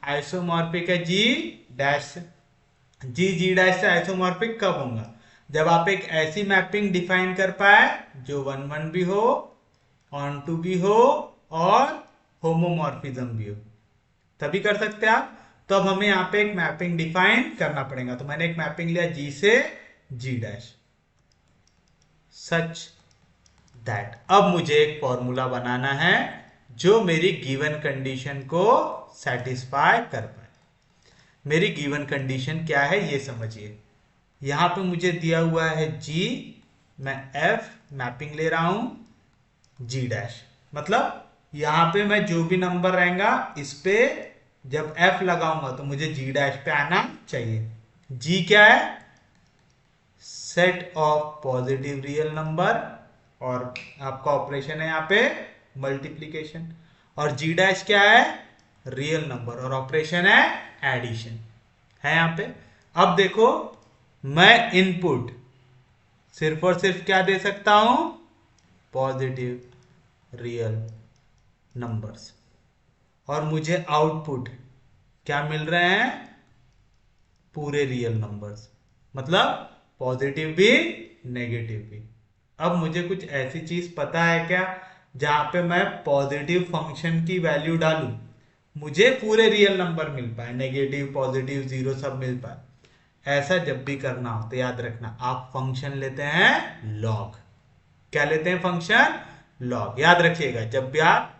आइसोमॉर्फिक है जी डैश से। जी डैश से आइसोमॉर्फिक कब होगा, जब आप एक ऐसी मैपिंग डिफाइन कर पाए जो 1 1 भी हो, ऑन टू भी हो और होमोमॉर्फिज्म भी हो, तभी कर सकते हैं आप। तो अब हमें यहां पे एक मैपिंग डिफाइन करना पड़ेगा। तो मैंने एक मैपिंग लिया जी से जी डैश, सच दैट, अब मुझे एक फॉर्मूला बनाना है जो मेरी गिवन कंडीशन को सेटिस्फाई कर पाए। मेरी गिवन कंडीशन क्या है ये समझिए। यहां पे मुझे दिया हुआ है जी, मैं एफ मैपिंग ले रहा हूं जी डैश, मतलब यहां पे मैं जो भी नंबर रहेगा इस पे जब एफ लगाऊंगा तो मुझे जी डैश पे आना चाहिए। जी क्या है, set of positive real number, और आपका ऑपरेशन है यहाँ पे मल्टीप्लीकेशन, और जी डैश क्या है, रियल नंबर, और ऑपरेशन है एडिशन है यहाँ पे। अब देखो, मैं इनपुट सिर्फ और सिर्फ क्या दे सकता हूं, पॉजिटिव रियल नंबर्स, और मुझे आउटपुट क्या मिल रहे हैं, पूरे रियल नंबर्स, मतलब पॉजिटिव भी नेगेटिव भी। अब मुझे कुछ ऐसी चीज पता है क्या, जहां पे मैं पॉजिटिव फंक्शन की वैल्यू डालूं मुझे पूरे रियल नंबर मिल पाए, नेगेटिव पॉजिटिव जीरो सब मिल पाए। ऐसा जब भी करना हो तो याद रखना, आप फंक्शन लेते हैं लॉग। क्या लेते हैं, फंक्शन लॉग। याद रखिएगा, जब भी आप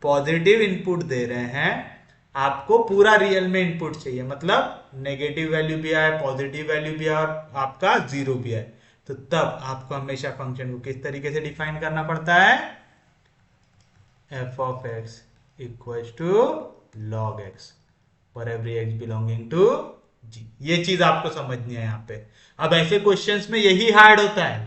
पॉजिटिव इनपुट दे रहे हैं आपको पूरा रियल में इनपुट चाहिए, मतलब नेगेटिव वैल्यू भी आए, पॉजिटिव वैल्यू भी आए और आपका जीरो भी आए। तो तो तब आपको हमेशा फंक्शन को किस तरीके से डिफाइन करना पड़ता है, f of x equal to log x for every x belonging to g. ये चीज आपको समझनी है यहाँ पे। अब ऐसे क्वेश्चंस में यही हार्ड होता है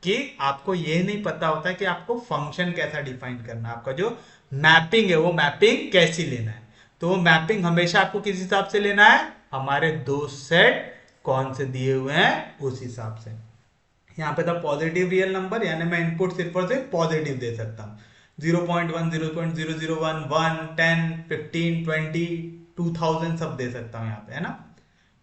कि आपको ये नहीं पता होता कि आपको फंक्शन कैसा डिफाइन करना है, आपका जो मैपिंग है वो मैपिंग कैसी लेना है। तो वो मैपिंग हमेशा आपको किस हिसाब से लेना है, हमारे दो सेट कौन से दिए हुए हैं उस हिसाब से। यहाँ पे था पॉजिटिव रियल नंबर, यानी मैं इनपुट सिर्फ और सिर्फ पॉजिटिव दे सकता हूँ। 0.1 0.001 1 10 15 20 2000 सब दे सकता हूँ यहाँ पे, है ना।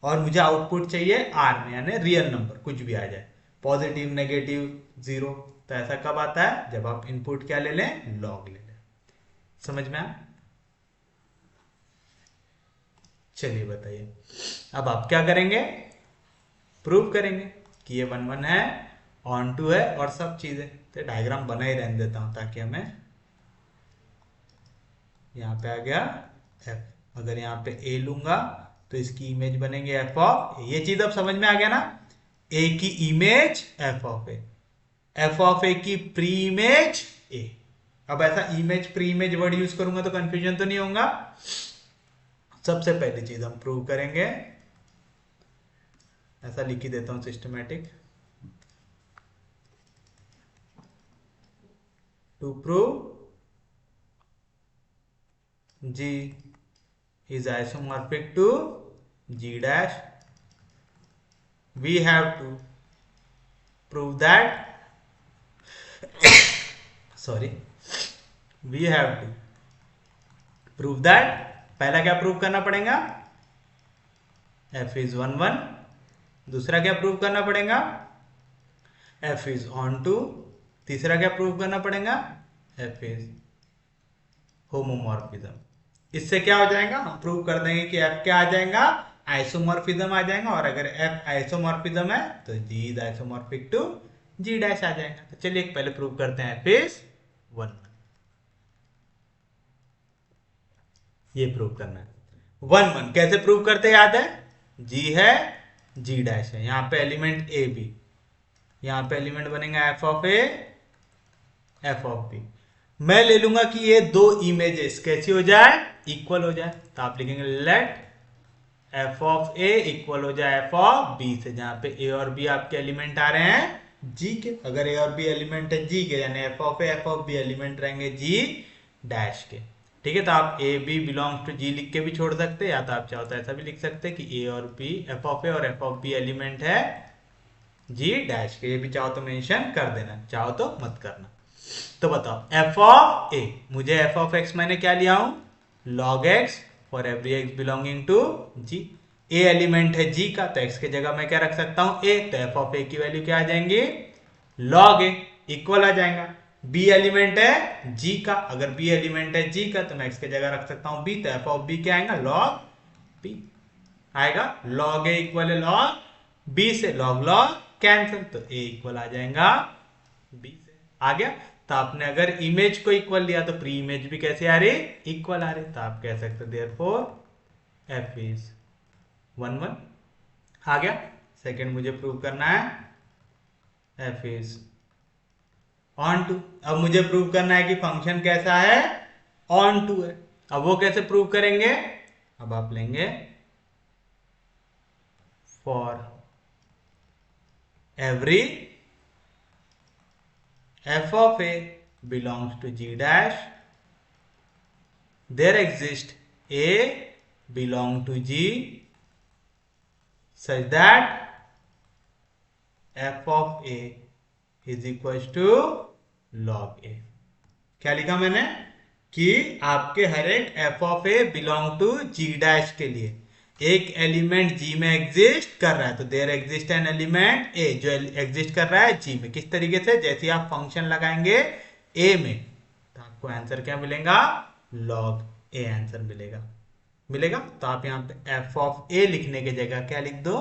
और मुझे आउटपुट चाहिए आर में, यानी रियल नंबर कुछ भी आ जाए, पॉजिटिव नेगेटिव जीरो। तो ऐसा कब आता है, जब आप इनपुट क्या ले लें, लॉग ले लें। समझ में आया? चलिए बताइए, अब आप क्या करेंगे, प्रूव करेंगे कि ये 1 1 है, ऑन टू है और सब चीजें। तो डायग्राम बना ही रहने देता हूं ताकि हमें, यहाँ पे आ गया एफ, अगर यहाँ पे ए लूंगा तो इसकी इमेज बनेंगे एफ ऑफ ए। ये चीज अब समझ में आ गया ना, ए की image f of a, f of a की प्री इमेज ए। अब ऐसा image pre image word use करूंगा तो कंफ्यूजन तो नहीं होगा। सबसे पहली चीज हम प्रूव करेंगे, ऐसा लिख ही देता हूं systematic, to prove G is isomorphic to G dash, we have to prove that sorry, we have to prove that, पहला क्या प्रूव करना पड़ेगा, f is 1 1। दूसरा क्या प्रूव करना पड़ेगा, f is on to। तीसरा क्या प्रूव करना पड़ेगा, f is होमोमॉर्फिज्म। इससे क्या हो जाएगा, हम प्रूव कर देंगे कि f क्या आ जाएगा, आइसोमॉर्फिज्म आ जाएगा। और अगर f आइसोमॉर्फिज्म है तो G is isomorphic to G dash आ जाएगा। तो चलिए पहले प्रूव करते हैं f इज 1 1। ये प्रूव करना है 1 1। कैसे प्रूव करते याद है, G है G डैश है, यहाँ पे एलिमेंट ए बी, यहाँ पे एलिमेंट बनेगा f of a f of b. मैं ले लूंगा कि ये दो इमेजेस कैसी हो जाए, इक्वल हो जाए। तो आप लिखेंगे let f of a equal हो जाए एफ ऑफ बी से, जहां पे ए और बी आपके एलिमेंट आ रहे हैं जी के। अगर ए और बी एलिमेंट है जी के, यानी f of a f of b element रहेंगे जी डैश के। ठीक है, तो आप a b belongs to G लिख के भी छोड़ सकते हैं, या तो आप चाहो तो ऐसा भी लिख सकते हैं कि ए और बी, एफ ऑफ ए और एफ ऑफ बी एलिमेंट है जी डैश के। ये भी चाहो तो मेंशन कर देना, चाहो तो मत करना। तो बताओ एफ ऑफ ए, मुझे एफ ऑफ एक्स मैंने क्या लिया हूं, log x for every x belonging to G. A element है जी का, तो एक्स की जगह मैं क्या रख सकता हूं, ए। तो एफ ऑफ ए की वैल्यू क्या आ जाएंगी, लॉग ए इक्वल आ जाएगा। बी एलिमेंट है जी का, अगर बी एलिमेंट है जी का तो मैं एक्स की जगह रख सकता हूं बी। तो एफ ऑफ बी क्या आएगा, लॉग बी आएगा। लॉग ए इक्वल है लॉग बी से, लॉग लॉग कैंसिल, तो ए इक्वल आ जाएगा बी से। आ गया। तो आपने अगर इमेज को इक्वल लिया तो प्री इमेज भी कैसे आ रही, इक्वल आ रही। तो आप कह सकते देयरफॉर f इज 1 1। आ गया। सेकंड मुझे प्रूव करना है f इज ऑन टू। अब मुझे प्रूव करना है कि फंक्शन कैसा है, ऑन टू है। अब वो कैसे प्रूव करेंगे, अब आप लेंगे for every f of a belongs to G dash, there exists a belong to G such that f of a is equals to log a। क्या लिखा मैंने कि आपके हर एक f of a belong to G dash के लिए एक element G में एग्जिस्ट कर रहा है। तो there exist an element A जो एग्जिस्ट कर रहा है G में। किस तरीके से, जैसे आप फंक्शन लगाएंगे A में तो आपको आंसर क्या मिलेगा, log A आंसर मिलेगा। तो आप यहाँ पे f ऑफ A लिखने की जगह क्या लिख दो,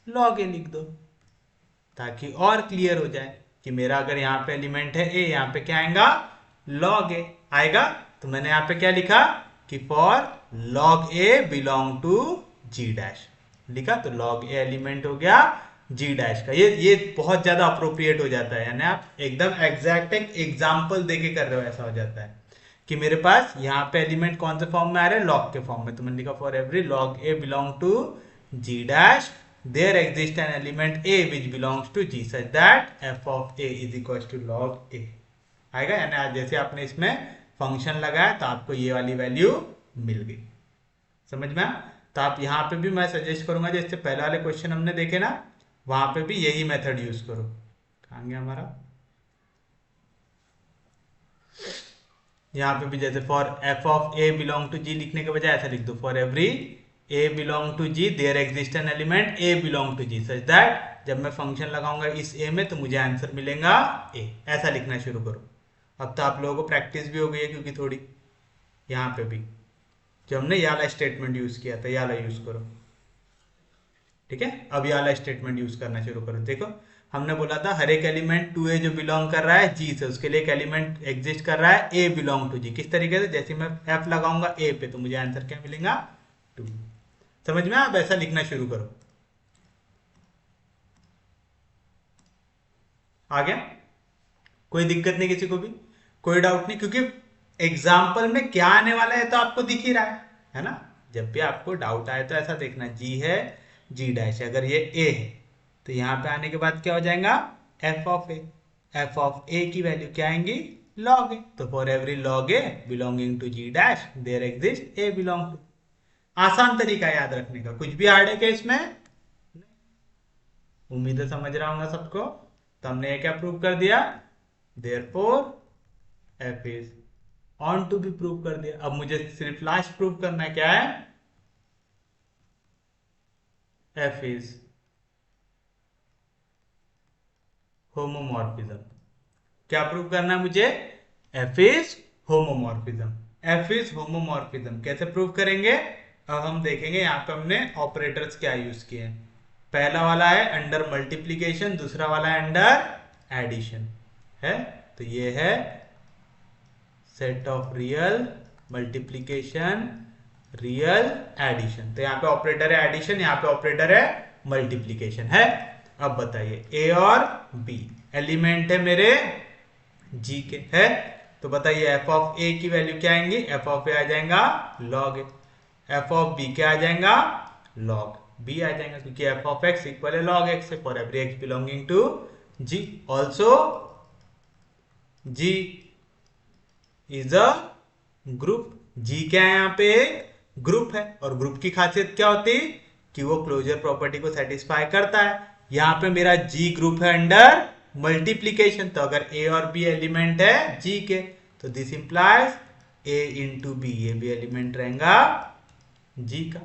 log A लिख दो, ताकि और क्लियर हो जाए कि मेरा अगर यहाँ पे एलिमेंट है A, यहाँ पे क्या आएगा, log A आएगा। तो मैंने यहाँ पे क्या लिखा कि for log A belong to G dash लिखा। तो log A एलिमेंट हो गया जी डैश का। ये बहुत ज्यादा अप्रोप्रिएट हो जाता है, यानी आप एकदम एग्जैक्ट एक एग्जाम्पल देके कर रहे हो, ऐसा हो जाता है कि मेरे पास यहाँ पे एलिमेंट कौन से फॉर्म में आ रहे हैं, लॉग के फॉर्म में। तो मैंने लिखा for every log a belong to ji dash there exist an element a which belongs to ji such that f of a is equal to log a आएगा। यानी आज जैसे आपने इसमें फंक्शन लगाया तो आपको ये वाली वैल्यू मिल गई। समझ में आया? तो आप यहाँ पे भी मैं सजेस्ट करूंगा, जैसे पहले वाले क्वेश्चन हमने देखे ना, वहां पे भी यही मेथड यूज करो। कहाँ गया हमारा, यहाँ पे भी जैसे for f of a belong to g लिखने के बजाय ऐसा लिख दो, for every a belong to ji there exist an element a belong to ji such that जब मैं फंक्शन लगाऊंगा इस ए में तो मुझे आंसर मिलेगा ए। ऐसा लिखना शुरू करो। अब तो आप लोगों को प्रैक्टिस भी हो गई है, क्योंकि थोड़ी यहाँ पे भी जो हमने ये वाला स्टेटमेंट यूज किया था, ये वाला यूज करो। ठीक है, अब ये वाला स्टेटमेंट यूज करना शुरू करो। देखो हमने बोला था हर एक एलिमेंट टू ए जो बिलोंग कर रहा है जी से, उसके लिए एक एलिमेंट एग्जिस्ट कर रहा है ए बिलोंग टू जी। किस तरीके से, जैसे मैं एफ लगाऊंगा ए पे तो मुझे आंसर क्या मिलेगा, टू। समझ में, आप ऐसा लिखना शुरू करो। आ गया, कोई दिक्कत नहीं किसी को भी, कोई डाउट नहीं, क्योंकि एग्जाम्पल में क्या आने वाला है तो आपको दिख ही रहा है ना। जब भी आपको डाउट आए तो ऐसा देखना, जी है जी डैश, अगर ये ए है तो यहाँ पे आने के बाद क्या हो जाएगा, f of a. F of a की वैल्यू क्या आएंगी, लॉग ए। तो for every log a belonging to ji dash there exist a belong to. आसान तरीका याद रखने का, कुछ भी हार्ड है क्या इसमें, उम्मीद है समझ रहा हूँ सबको। तो हमने ये क्या प्रूव कर दिया, therefore f is onto भी प्रूव कर दिया। अब मुझे सिर्फ लास्ट प्रूव करना है, क्या है, एफ इज होमोमॉर्फिज्म। क्या प्रूव करना है मुझे, F is homomorphism. F is homomorphism कैसे प्रूव करेंगे, अब हम देखेंगे। यहाँ पे हमने ऑपरेटर्स क्या यूज किए हैं। पहला वाला है अंडर मल्टीप्लीकेशन, दूसरा वाला है अंडर एडिशन है। तो ये है set of real multiplication, real addition. तो यहाँ पे ऑपरेटर है एडिशन, यहाँ पे ऑपरेटर है मल्टीप्लीकेशन है। अब बताइए ए और बी एलिमेंट है मेरे जी के है, तो बताइए एफ ऑफ ए की वैल्यू क्या आएंगी, एफ ऑफ ए आ जाएगा log a, f of b क्या आ जाएगा, लॉग बी आ जाएगा, क्योंकि एफ ऑफ एक्स इक्वल है लॉग एक्स है for every x belonging to G. Also G is a group. G क्या है, यहाँ पे ग्रुप है, और ग्रुप की खासियत क्या होती है कि वो क्लोजर प्रॉपर्टी को सेटिस्फाई करता है। यहाँ पे मेरा जी ग्रुप है अंडर मल्टीप्लीकेशन, तो अगर ए और बी एलिमेंट है जी के तो this implies a into b, ये भी एलिमेंट रहेगा जी का।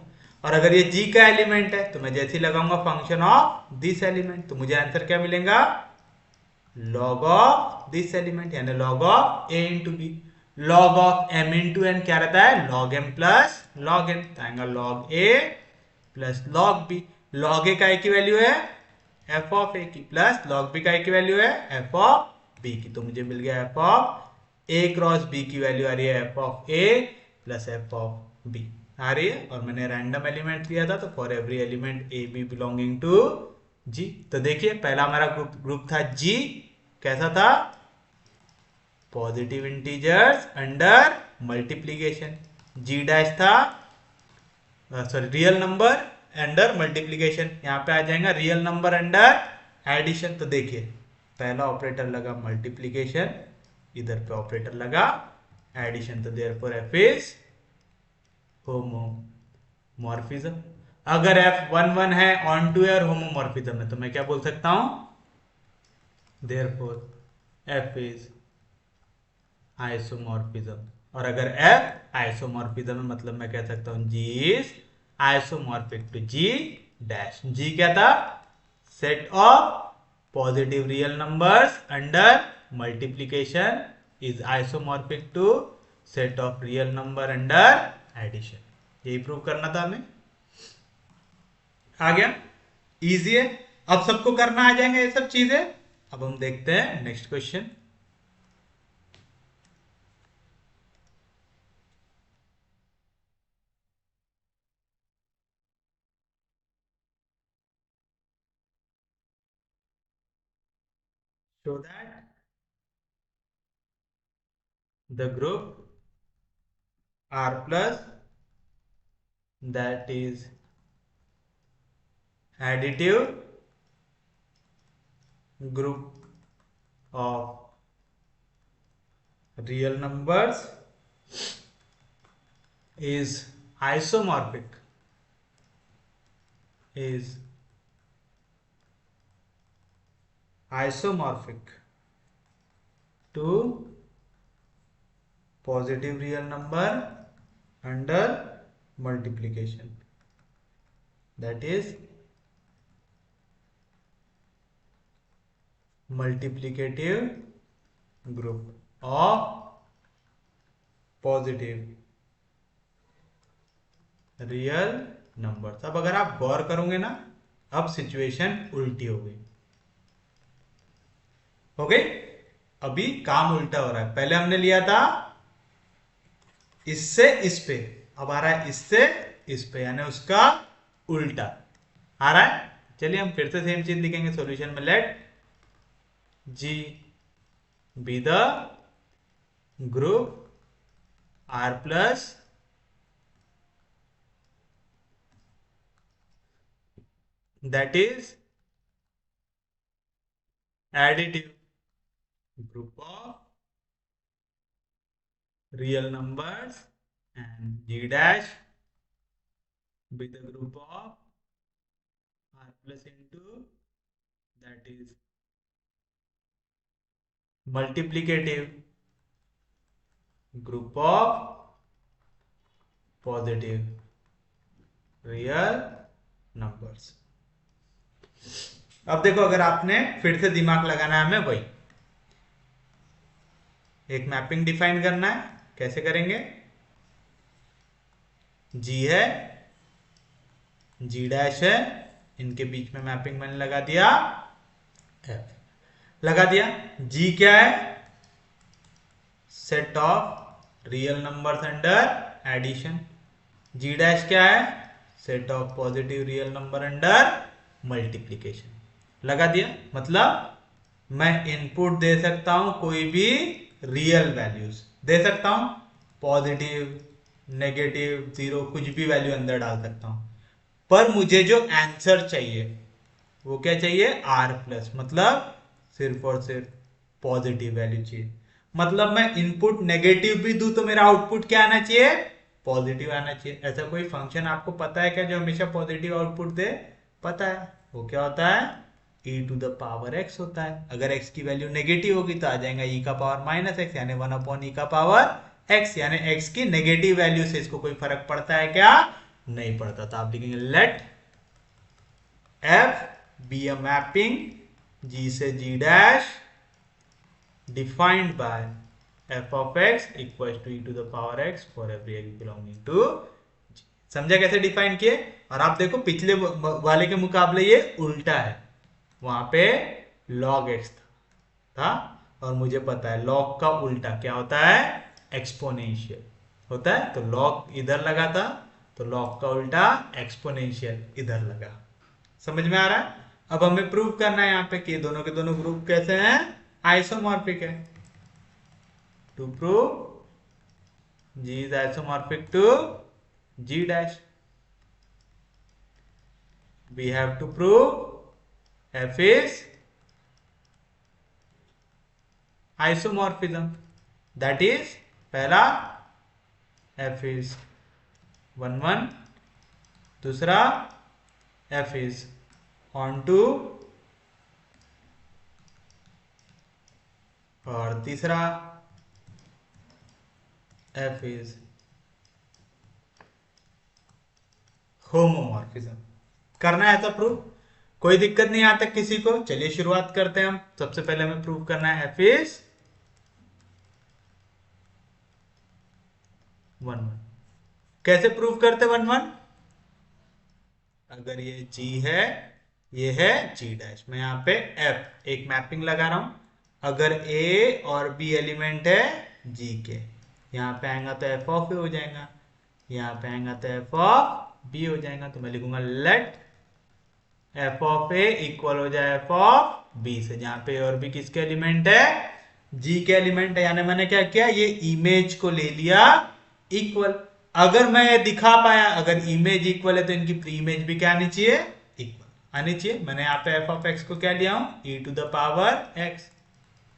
और अगर ये जी का एलिमेंट है तो मैं जैसे ही लगाऊंगा फंक्शन ऑफ दिस एलिमेंट तो मुझे आंसर क्या मिलेगा, log ऑफ दिस एलिमेंट, यानी log ऑफ a इंटू बी। log of m into n क्या रहता है, log m plus log n, तो आएगा log a plus log b। log a का की वैल्यू है f ऑफ a की, प्लस log b का की वैल्यू है f ऑफ b की। तो मुझे मिल गया f of a cross b की वैल्यू आ रही है f of a plus f of b आ रही है। और मैंने रैंडम एलिमेंट लिया था, तो for every element a b belonging to जी। तो देखिए पहला हमारा ग्रुप था जी, कैसा था, positive integers under multiplication. G dash था sorry real number under multiplication, यहाँ पे आ जाएगा रियल नंबर अंडर एडिशन। तो देखिए पहला ऑपरेटर लगा मल्टीप्लीकेशन, इधर पे ऑपरेटर लगा एडिशन, तो देयरफॉर एफ इज होमोमॉर्फिज्म। अगर एफ वन वन है ऑन टू है और होमोमॉर्फिज्म है तो मैं क्या बोल सकता हूं, देयरफॉर एफ इज आइसोमॉर्फिज्म। और अगर एफ आइसोमॉर्फिज्म है मतलब मैं कह सकता हूं G is isomorphic to ji dash. G क्या था, set of positive real numbers under multiplication is isomorphic to set of real number under addition. यही प्रूव करना था हमें। आ गया, इजी है, अब सबको करना आ जाएंगे ये सब चीजें। अब हम देखते हैं next question. show that the group R plus, that is additive group of real numbers, is isomorphic, is isomorphic to positive real number under multiplication, that is multiplicative group of positive real number. अब अगर आप गौर करोगे ना, अब situation उल्टी हो गई, हो गई। अभी काम उल्टा हो रहा है। पहले हमने लिया था इससे इस पे, अब आ रहा है इससे इस पे, यानी उसका उल्टा आ रहा है। चलिए हम फिर से सेम चीज लिखेंगे सॉल्यूशन में। Let G be the group R plus that is additive group of real numbers, and G dash be the group of R plus into, that is multiplicative group of positive real numbers। अब देखो, अगर आपने फिर से दिमाग लगाना है हमें, वही एक मैपिंग डिफाइन करना है। कैसे करेंगे? G है, G डैश है, इनके बीच में मैपिंग मैंने लगा दिया, F लगा दिया। G क्या है? Set of real numbers under addition. G dash क्या है? Set of positive real number under multiplication. लगा दिया। मतलब मैं इनपुट दे सकता हूं, कोई भी रियल वैल्यूज दे सकता हूं, पॉजिटिव, नेगेटिव, जीरो, कुछ भी वैल्यू अंदर डाल सकता हूं। पर मुझे जो आंसर चाहिए वो क्या चाहिए? R प्लस, मतलब सिर्फ और सिर्फ पॉजिटिव वैल्यू चाहिए। मतलब मैं इनपुट नेगेटिव भी दूं तो मेरा आउटपुट क्या आना चाहिए? पॉजिटिव आना चाहिए। ऐसा कोई फंक्शन आपको पता है क्या जो हमेशा पॉजिटिव आउटपुट दे? पता है। वो क्या होता है? e to the power x होता है। अगर x की वैल्यू नेगेटिव होगी तो आ जाएगा e का पावर माइनस x, यानी 1/e का पावर x, यानी x की नेगेटिव वैल्यू से इसको कोई फर्क पड़ता है क्या? नहीं पड़ता। तो आप लिखेंगे let f be a mapping g से g dash defined by f of x equals to e to the power x for every x belonging to g। समझा कैसे डिफाइन किए? और आप देखो पिछले वाले के मुकाबले ये उल्टा है। वहां पे log x था और मुझे पता है log का उल्टा क्या होता है? एक्सपोनेंशियल होता है। तो log इधर लगा था, तो log का उल्टा एक्सपोनेंशियल इधर लगा। समझ में आ रहा है? अब हमें प्रूव करना है यहाँ पे कि दोनों के दोनों ग्रुप कैसे हैं? आइसोमॉर्फिक है। To prove G is isomorphic to G dash, we have to prove F is isomorphism, that is पहला F is 1 1, दूसरा F is on to, और तीसरा F is होमोमॉर्फिज्म। करना है ऐसा प्रूव, कोई दिक्कत नहीं आता किसी को। चलिए शुरुआत करते हैं हम। सबसे पहले हमें प्रूव करना है F is 1 1। कैसे प्रूव करते 1 1? अगर ये G है, ये है G डैश, मैं यहाँ पे F एक मैपिंग लगा रहा हूं। अगर A और B एलिमेंट है G के, यहाँ पे आएगा तो F ऑफ A हो जाएगा, यहाँ पे आएगा तो F ऑफ B हो जाएगा। तो मैं लिखूंगा let F of A equal हो जाए F ऑफ बी से, जहां पे ए और बी किसके एलिमेंट है, जी के एलिमेंट है। यानी मैंने क्या किया, ये इमेज को ले लिया इक्वल। अगर मैं ये दिखा पाया, अगर इमेज इक्वल है तो इनकी प्री इमेज भी क्या आनी चाहिए, इक्वल आनी चाहिए। मैंने यहाँ पे एफ ऑफ एक्स को क्या लिया हूं, e to the power x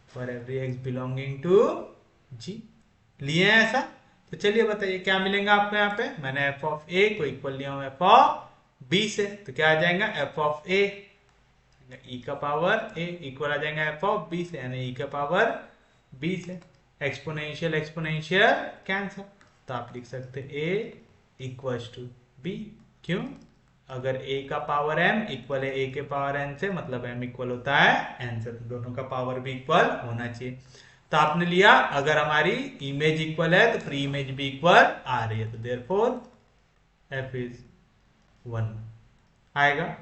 for every x belonging to g, लिए हैं ऐसा। तो चलिए बताइए क्या मिलेगा आपको। यहाँ पे मैंने एफ ऑफ ए को इक्वल लिया हूं एफ ऑफ बी से, तो क्या आ जाएगा, एफ ऑफ ए ई का पावर ए इक्वल आ जाएगा एफ ऑफ बी से, यानी ई का पावर बी से। एक्सपोनेंशियल एक्सपोनेंशियल कैंसल, तो आप लिख सकते ए इक्वल टू बी। क्यों, अगर a का पावर m इक्वल है a के पावर n से, मतलब m इक्वल होता है n से, तो दोनों का पावर भी इक्वल होना चाहिए। तो आपने लिया, अगर हमारी इमेज इक्वल है तो प्री इमेज भी इक्वल आ रही है, तो देयरफॉर f इज 1 आएगा।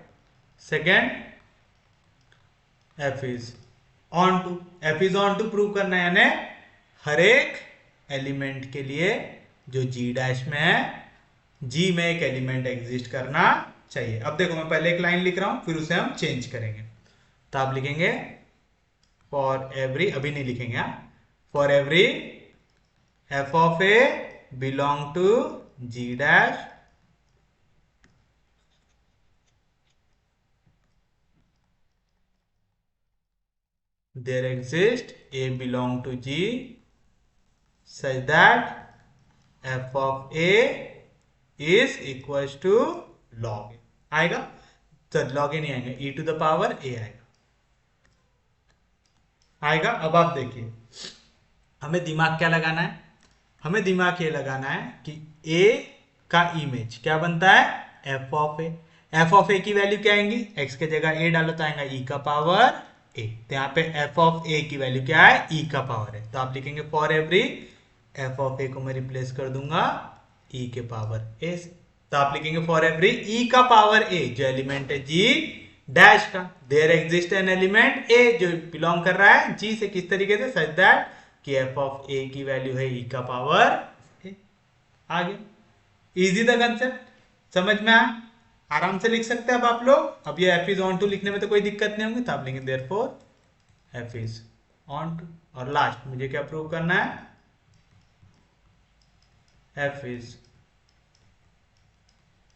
Second, f is onto, f is onto prove करना है, यानी हर एक एलिमेंट के लिए जो g डैश में है, जी में एक एलिमेंट एग्जिस्ट करना चाहिए। अब देखो मैं पहले एक लाइन लिख रहा हूं, फिर उसे हम चेंज करेंगे। तो आप लिखेंगे फॉर एवरी, अभी नहीं लिखेंगे आप, for every f of a belong to ji dash there exist a belong to G such that f of a is equals to log आएगा, तो log नहीं आएगा, e to the power a आएगा। अब आप देखिए, हमें दिमाग क्या लगाना है, हमें दिमाग ये लगाना है कि a का इमेज क्या बनता है, f of a। f of a की वैल्यू क्या आएंगी, x के जगह a डालो तो आएगा e का पावर a, तो यहाँ पे f ऑफ a की वैल्यू क्या है, e का पावर है। तो आप लिखेंगे फॉर एवरी एफ ऑफ ए को मैं रिप्लेस कर दूंगा ई के पावर ए से, तो आप लिखेंगे फॉर एवरी ई का पावर ए, जो एलिमेंट है जी डैश का, देयर एग्जिस्ट एन एलिमेंट ए जो बिलोंग कर रहा है जी से, किस तरीके से, सच दैट कि एफ ऑफ ए की वैल्यू है ई का पावर ए। आगे इजी द कंसेप्ट, समझ में आया, आराम से लिख सकते हैं अब आप लोग। अब ये एफ इज ऑन टू लिखने में तो कोई दिक्कत नहीं होगी, तो आप लिखेंगे therefore f is onto. और लास्ट मुझे क्या प्रूव करना है, F is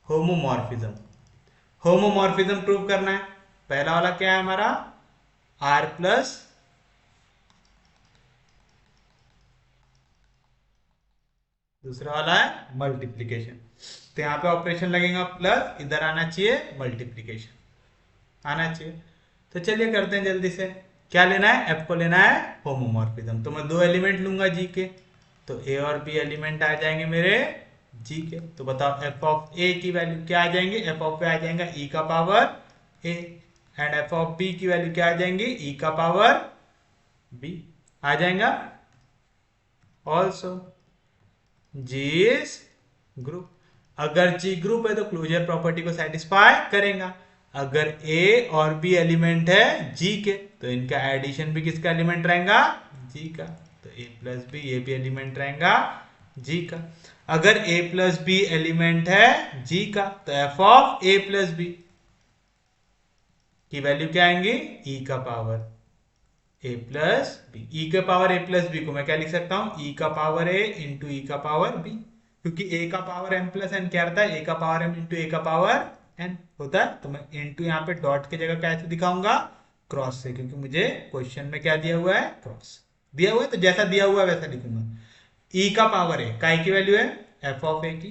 homomorphism. Homomorphism prove करना है। पहला वाला क्या है हमारा, R प्लस दूसरा वाला है मल्टीप्लीकेशन। तो यहां पे ऑपरेशन लगेगा प्लस, इधर आना चाहिए मल्टीप्लीकेशन आना चाहिए। तो चलिए करते हैं जल्दी से, क्या लेना है, F को लेना है होमोमॉर्फिज्म। तो मैं दो एलिमेंट लूंगा जी के, तो ए और बी एलिमेंट आ जाएंगे मेरे जी के। तो बताओ एफ ऑफ ए की वैल्यू क्या आ जाएंगे, एफ ऑफ ए आ जाएगा ई का power a, and f of b की वैल्यू क्या आ जाएंगी, ई का पावर बी आ जाएगा। ऑल्सो जी इज ग्रुप, अगर जी ग्रुप है तो क्लोजर प्रॉपर्टी को सेटिस्फाई करेगा। अगर ए और बी एलिमेंट है जी के, तो इनका एडिशन भी किसका एलिमेंट रहेगा, जी का। तो a प्लस बी, ये भी एलिमेंट रहेगा जी का। अगर a प्लस बी एलिमेंट है जी का, तो f of a plus b की वैल्यू क्या आएंगी, e का power a plus b. e के पावर a प्लस बी को मैं क्या लिख सकता हूं, e का पावर a इंटू e का पावर b, क्योंकि a का पावर m प्लस n क्या रहता है, a का पावर m इंटू a का पावर n होता है। तो मैं इंटू यहाँ पे डॉट की जगह कैसे दिखाऊंगा, क्रॉस से, क्योंकि मुझे क्वेश्चन में क्या दिया हुआ है, क्रॉस दिया हुआ है, तो जैसा दिया हुआ है वैसा लिखूंगा। e का पावर है, काय की वैल्यू है f ऑफ a की,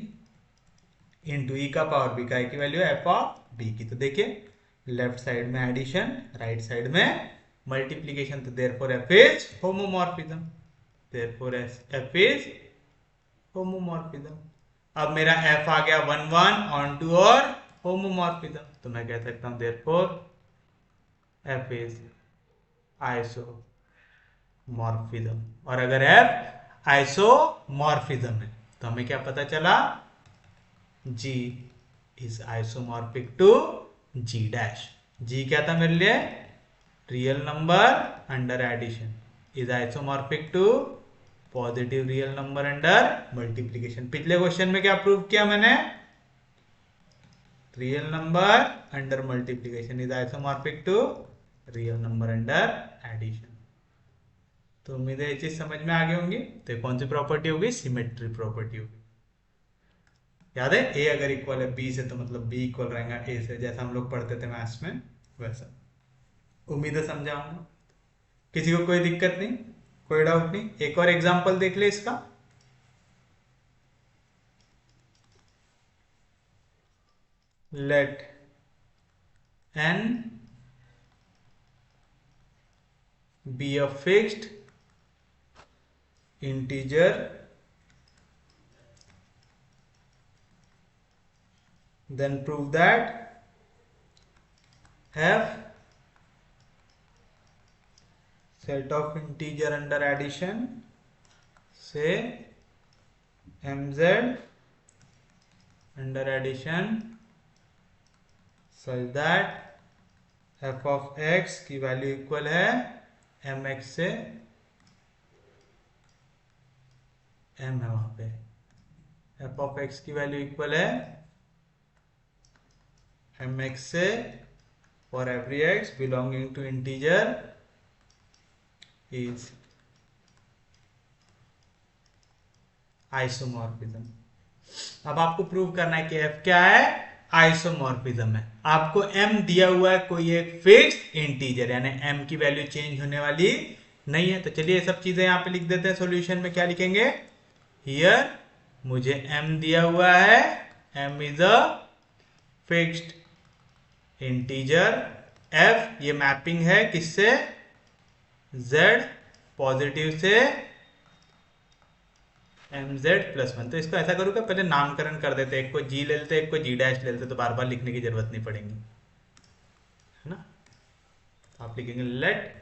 इंटू e का पावर b, काय की वैल्यू है f ऑफ b की। तो देखिए लेफ्ट साइड में एडिशन, राइट साइड में मल्टीप्लीकेशन, तो therefore f is homomorphism, therefore f is homomorphism. अब मेरा f आ गया 1 1 ऑन टू और होमोमॉर्फिज्म, तो मैं कह सकता हूं therefore f is iso morphism. और अगर f आइसोमॉर्फिज्म है तो हमें क्या पता चला, G is isomorphic to G dash. G क्या था मेरे लिए, real number under addition, is isomorphic to positive real number under multiplication. पिछले क्वेश्चन में क्या प्रूव किया मैंने, real number under multiplication is isomorphic to real number under addition. तो उम्मीद है ये चीज समझ में आ गई होंगी। तो ये कौन सी प्रॉपर्टी होगी? सिमेट्री प्रॉपर्टी होगी। याद है ए अगर इक्वल है बी से तो मतलब बी इक्वल रहेगा ए से, जैसा हम लोग पढ़ते थे मैथ्स में वैसा। उम्मीद है समझा होगा। किसी को कोई दिक्कत नहीं, कोई डाउट नहीं? एक और एग्जांपल देख ले इसका। Let n be a fixed integer then prove that f set of integer under addition say mz under addition such that f of x की वैल्यू इक्वल है mx से, m है वहां पे, f of x की value equal है mx से for every x belonging to integer is isomorphism. अब आपको प्रूव करना है कि f क्या है? आइसोमॉर्फिज्म है। आपको m दिया हुआ है कोई एक फिक्स्ड इंटीजर, यानी m की वैल्यू चेंज होने वाली नहीं है। तो चलिए ये सब चीजें यहां पे लिख देते हैं। सॉल्यूशन में क्या लिखेंगे? हियर मुझे m दिया हुआ है, m is a fixed integer, f ये मैपिंग है किससे? z पॉजिटिव से mz +1। तो इसको ऐसा करूँगा, पहले नामकरण कर देते, एक को g ले लेते, एक को g डैश ले लेते, तो बार बार लिखने की जरूरत नहीं पड़ेगी, है ना? तो आप लिखेंगे लेट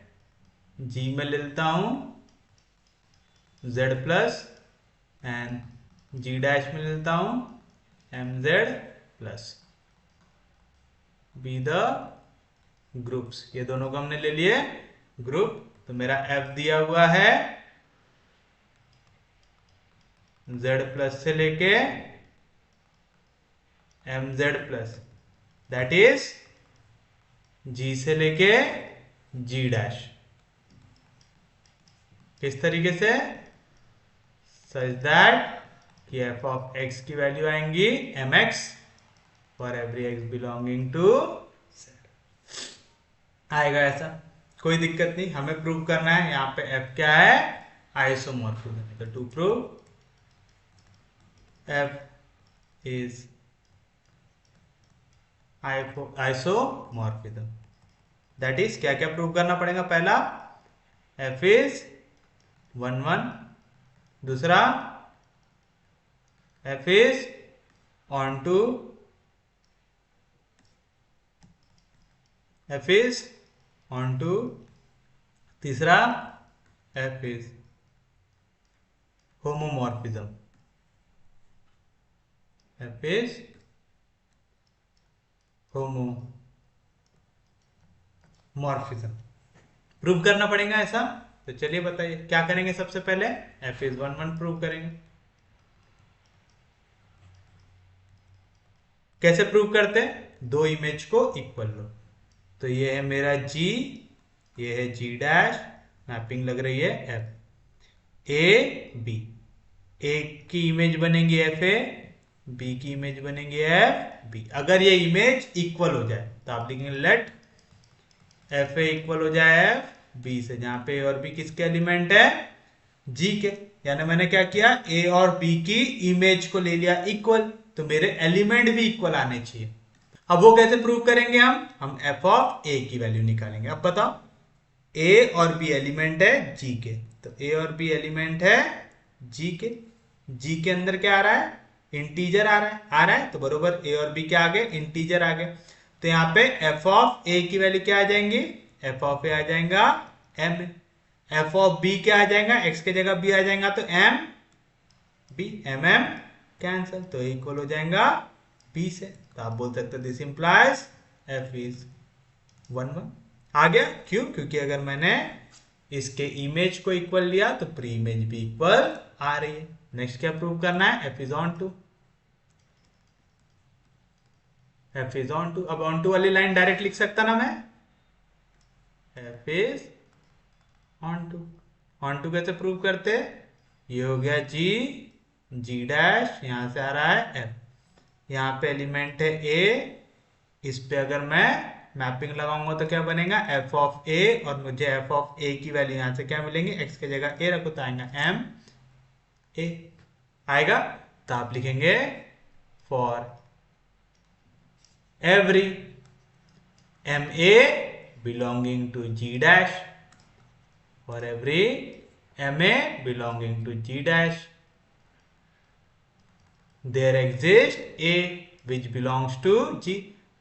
g में ले लेता हूं z plus and g dash में ले लेता हूं mz plus, be the groups. ये दोनों को हमने ले लिए ग्रुप। तो मेरा f दिया हुआ है z प्लस से लेके mz plus, that is g से लेके g डैश। किस तरीके से? सच दैट कि f ऑफ x की वैल्यू आएंगी mx for every x belonging to z। आएगा ऐसा, कोई दिक्कत नहीं। हमें प्रूव करना है यहाँ पे f क्या है? आइसोमॉर्फिज्म। तो to prove f is isomorphism, that is क्या क्या प्रूव करना पड़ेगा? पहला f is 1 1, दूसरा f is onto, f is onto, तीसरा f is homomorphism, f is homomorphism. Prove करना पड़ेगा ऐसा। तो चलिए बताइए क्या करेंगे? सबसे पहले f is 1 1 प्रूव करेंगे। कैसे प्रूव करते हैं? दो इमेज को इक्वल लो। तो ये है मेरा g, ये है g डैश, मैपिंग लग रही है f, a b, a की इमेज बनेगी f a, b की इमेज बनेगी f b। अगर ये इमेज इक्वल हो जाए तो आप लिखेंगे लेट f a इक्वल हो जाए f b से, जहां पे a और b किसके एलिमेंट है? g के। यानी मैंने क्या किया? a और b की इमेज को ले लिया इक्वल, तो मेरे एलिमेंट भी इक्वल आने चाहिए। अब वो कैसे प्रूव करेंगे? हम f ऑफ a की वैल्यू निकालेंगे। अब बताओ, a और b एलिमेंट है g के, तो a और b एलिमेंट है g के। g के अंदर क्या आ रहा है? इंटीजर आ रहा है, तो बरोबर a और b क्या आ गए? इंटीजर आ गए। तो यहाँ पे f ऑफ a की वैल्यू क्या आ जाएंगी? f ऑफ a आ जाएगा m, f ऑफ b क्या आ जाएगा? x के जगह b आ जाएगा, तो m b, mm कैंसल, तो इक्वल हो जाएगा b से। तो आप बोल सकते दिस इंप्लाइज f इज 1 1। आ गया? क्यों? क्योंकि अगर मैंने इसके इमेज को इक्वल लिया तो प्री इमेज भी इक्वल आ रही है। नेक्स्ट क्या प्रूव करना है? f is onto, f is onto. अब ऑन टू वाली लाइन डायरेक्ट लिख सकता ना मैं? F is onto. Onto कैसे प्रूव करते? ये हो गया जी, जी डैश, यहां से आ रहा है एफ, यहाँ पे एलिमेंट है ए, इस पे अगर मैं मैपिंग लगाऊंगा तो क्या बनेगा? एफ ऑफ ए, और मुझे एफ ऑफ ए की वैल्यू यहाँ से क्या मिलेंगे? एक्स की जगह ए रखो तो आएगा एम ए आएगा। तो आप लिखेंगे for every m a belonging to ji dash, for every m a belonging to ji dash there exist a which belongs to जी।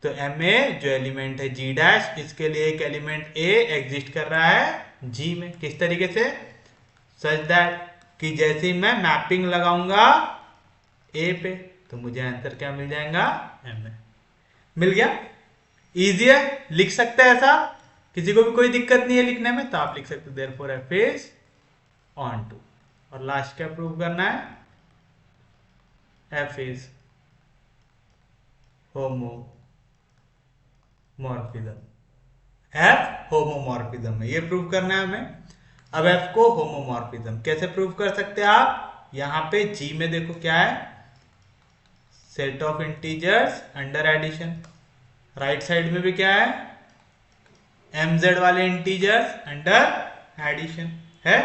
तो एम ए जो एलिमेंट है जी डैश, इसके लिए एक एलिमेंट ए एग्जिस्ट कर रहा है जी में। किस तरीके से? सच दैट कि जैसे ही मैं मैपिंग लगाऊंगा ए पे तो मुझे आंसर क्या मिल जाएगा? एम ए मिल गया। इजी है, लिख सकते हैं ऐसा, किसी को भी कोई दिक्कत नहीं है लिखने में तो आप लिख सकते हो therefore f is onto. और लास्ट क्या प्रूव करना है? F is homomorphism. F homomorphism है, ये प्रूव करना है हमें। अब एफ को होमोमॉर्फिज्म कैसे प्रूव कर सकते हैं आप? यहां पे जी में देखो क्या है? Set of integers under addition. Right side में भी क्या है? mz वाले इंटीजर्स अंडर एडिशन है।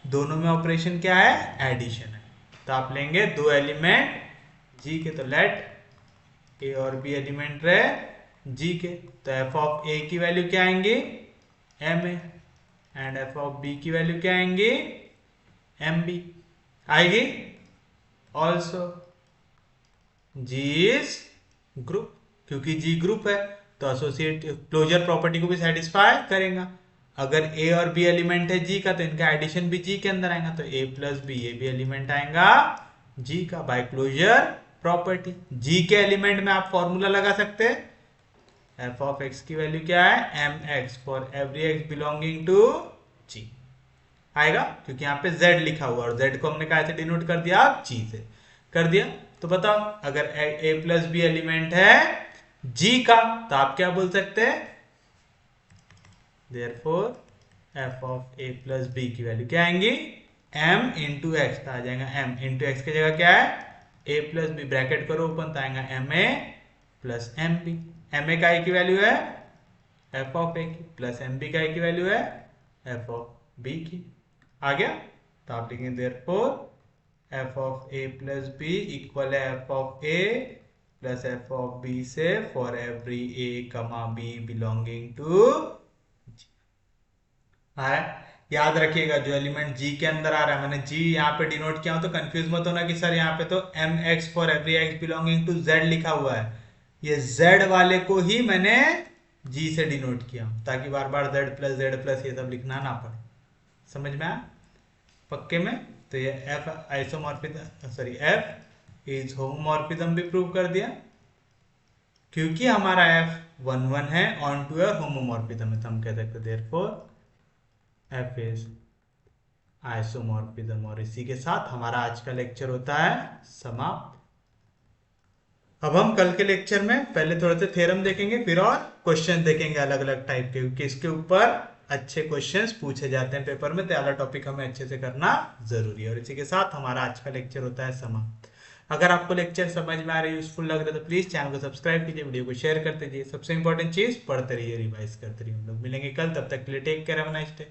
दोनों में ऑपरेशन क्या है? एडिशन है। तो आप लेंगे दो एलिमेंट जी के, तो लेट ए और बी एलिमेंट रहे जी के, तो एफ ऑफ ए की वैल्यू क्या आएंगी? M a, and f of b की वैल्यू क्या आएंगी? एम बी आएगी। ऑल्सो जी इज ग्रुप, क्योंकि जी ग्रुप है तो एसोसिएट क्लोजर प्रॉपर्टी को भी सेटिस्फाई करेगा। अगर ए और बी एलिमेंट है जी का तो इनका एडिशन भी जी के अंदर आएगा, तो ए प्लस बी ये भी एलिमेंट आएगा जी का बाय क्लोजर प्रॉपर्टी। जी के एलिमेंट में आप फॉर्मूला लगा सकते हैं, एफ ऑफ एक्स की वैल्यू क्या है? M x for every x belonging to g आएगा, क्योंकि यहाँ पे z लिखा हुआ और z को हमने कहा डिनोट कर दिया, आप जी से कर दिया। तो बताओ अगर a प्लस बी एलिमेंट है g का तो आप क्या बोल सकते हैं? Therefore f of a plus b की वैल्यू क्या आएंगी? m इंटू एक्स आ जाएगा, m इंटू एक्स की जगह क्या है? a प्लस बी, ब्रैकेट करो ओपन तो आएगा m a plus m b. M a का की वैल्यू है एफ ऑफ ए की, प्लस एम बी का की वैल्यू है एफ ऑफ बी की। आ गया? तो आप लिखेंगे therefore f of a plus b equal है f of a plus f of b से for every a comma b belonging to जी। याद रखिएगा जो एलिमेंट जी के अंदर आ रहा है, मैंने जी यहाँ पे डिनोट किया हूं तो कंफ्यूज मत होना कि सर यहाँ पे तो m x for every x belonging to z लिखा हुआ है। ये जेड वाले को ही मैंने जी से डिनोट किया ताकि बार बार जेड प्लस ये सब लिखना ना पड़े। समझ में आया पक्के में? तो ये F isomorphism, sorry F is homomorphism भी प्रूव कर दिया, क्योंकि हमारा एफ 1 1 है, ऑन टू है, होमोमॉर्फिज्म है, तो हम कह सकते देयरफॉर एफ इज आइसोमॉर्फिज्म। और इसी के साथ हमारा आज का लेक्चर होता है समाप्त। अब हम कल के लेक्चर में पहले थोड़े से थ्योरम देखेंगे, फिर और क्वेश्चन देखेंगे अलग अलग टाइप के, क्योंकि इसके ऊपर अच्छे क्वेश्चंस पूछे जाते हैं पेपर में, तो वाला टॉपिक हमें अच्छे से करना जरूरी है। और इसी के साथ हमारा आज का लेक्चर होता है समाप्त। अगर आपको लेक्चर समझ में आ रही है, यूजफुल लग रहा है तो प्लीज चैनल को सब्सक्राइब कीजिए, वीडियो को शेयर करते रहिए। सबसे इंपॉर्टेंट चीज पढ़ते रहिए, रिवाइज करते रहिए। हम लोग मिलेंगे कल, तब तक के लिए take care, have a nice day.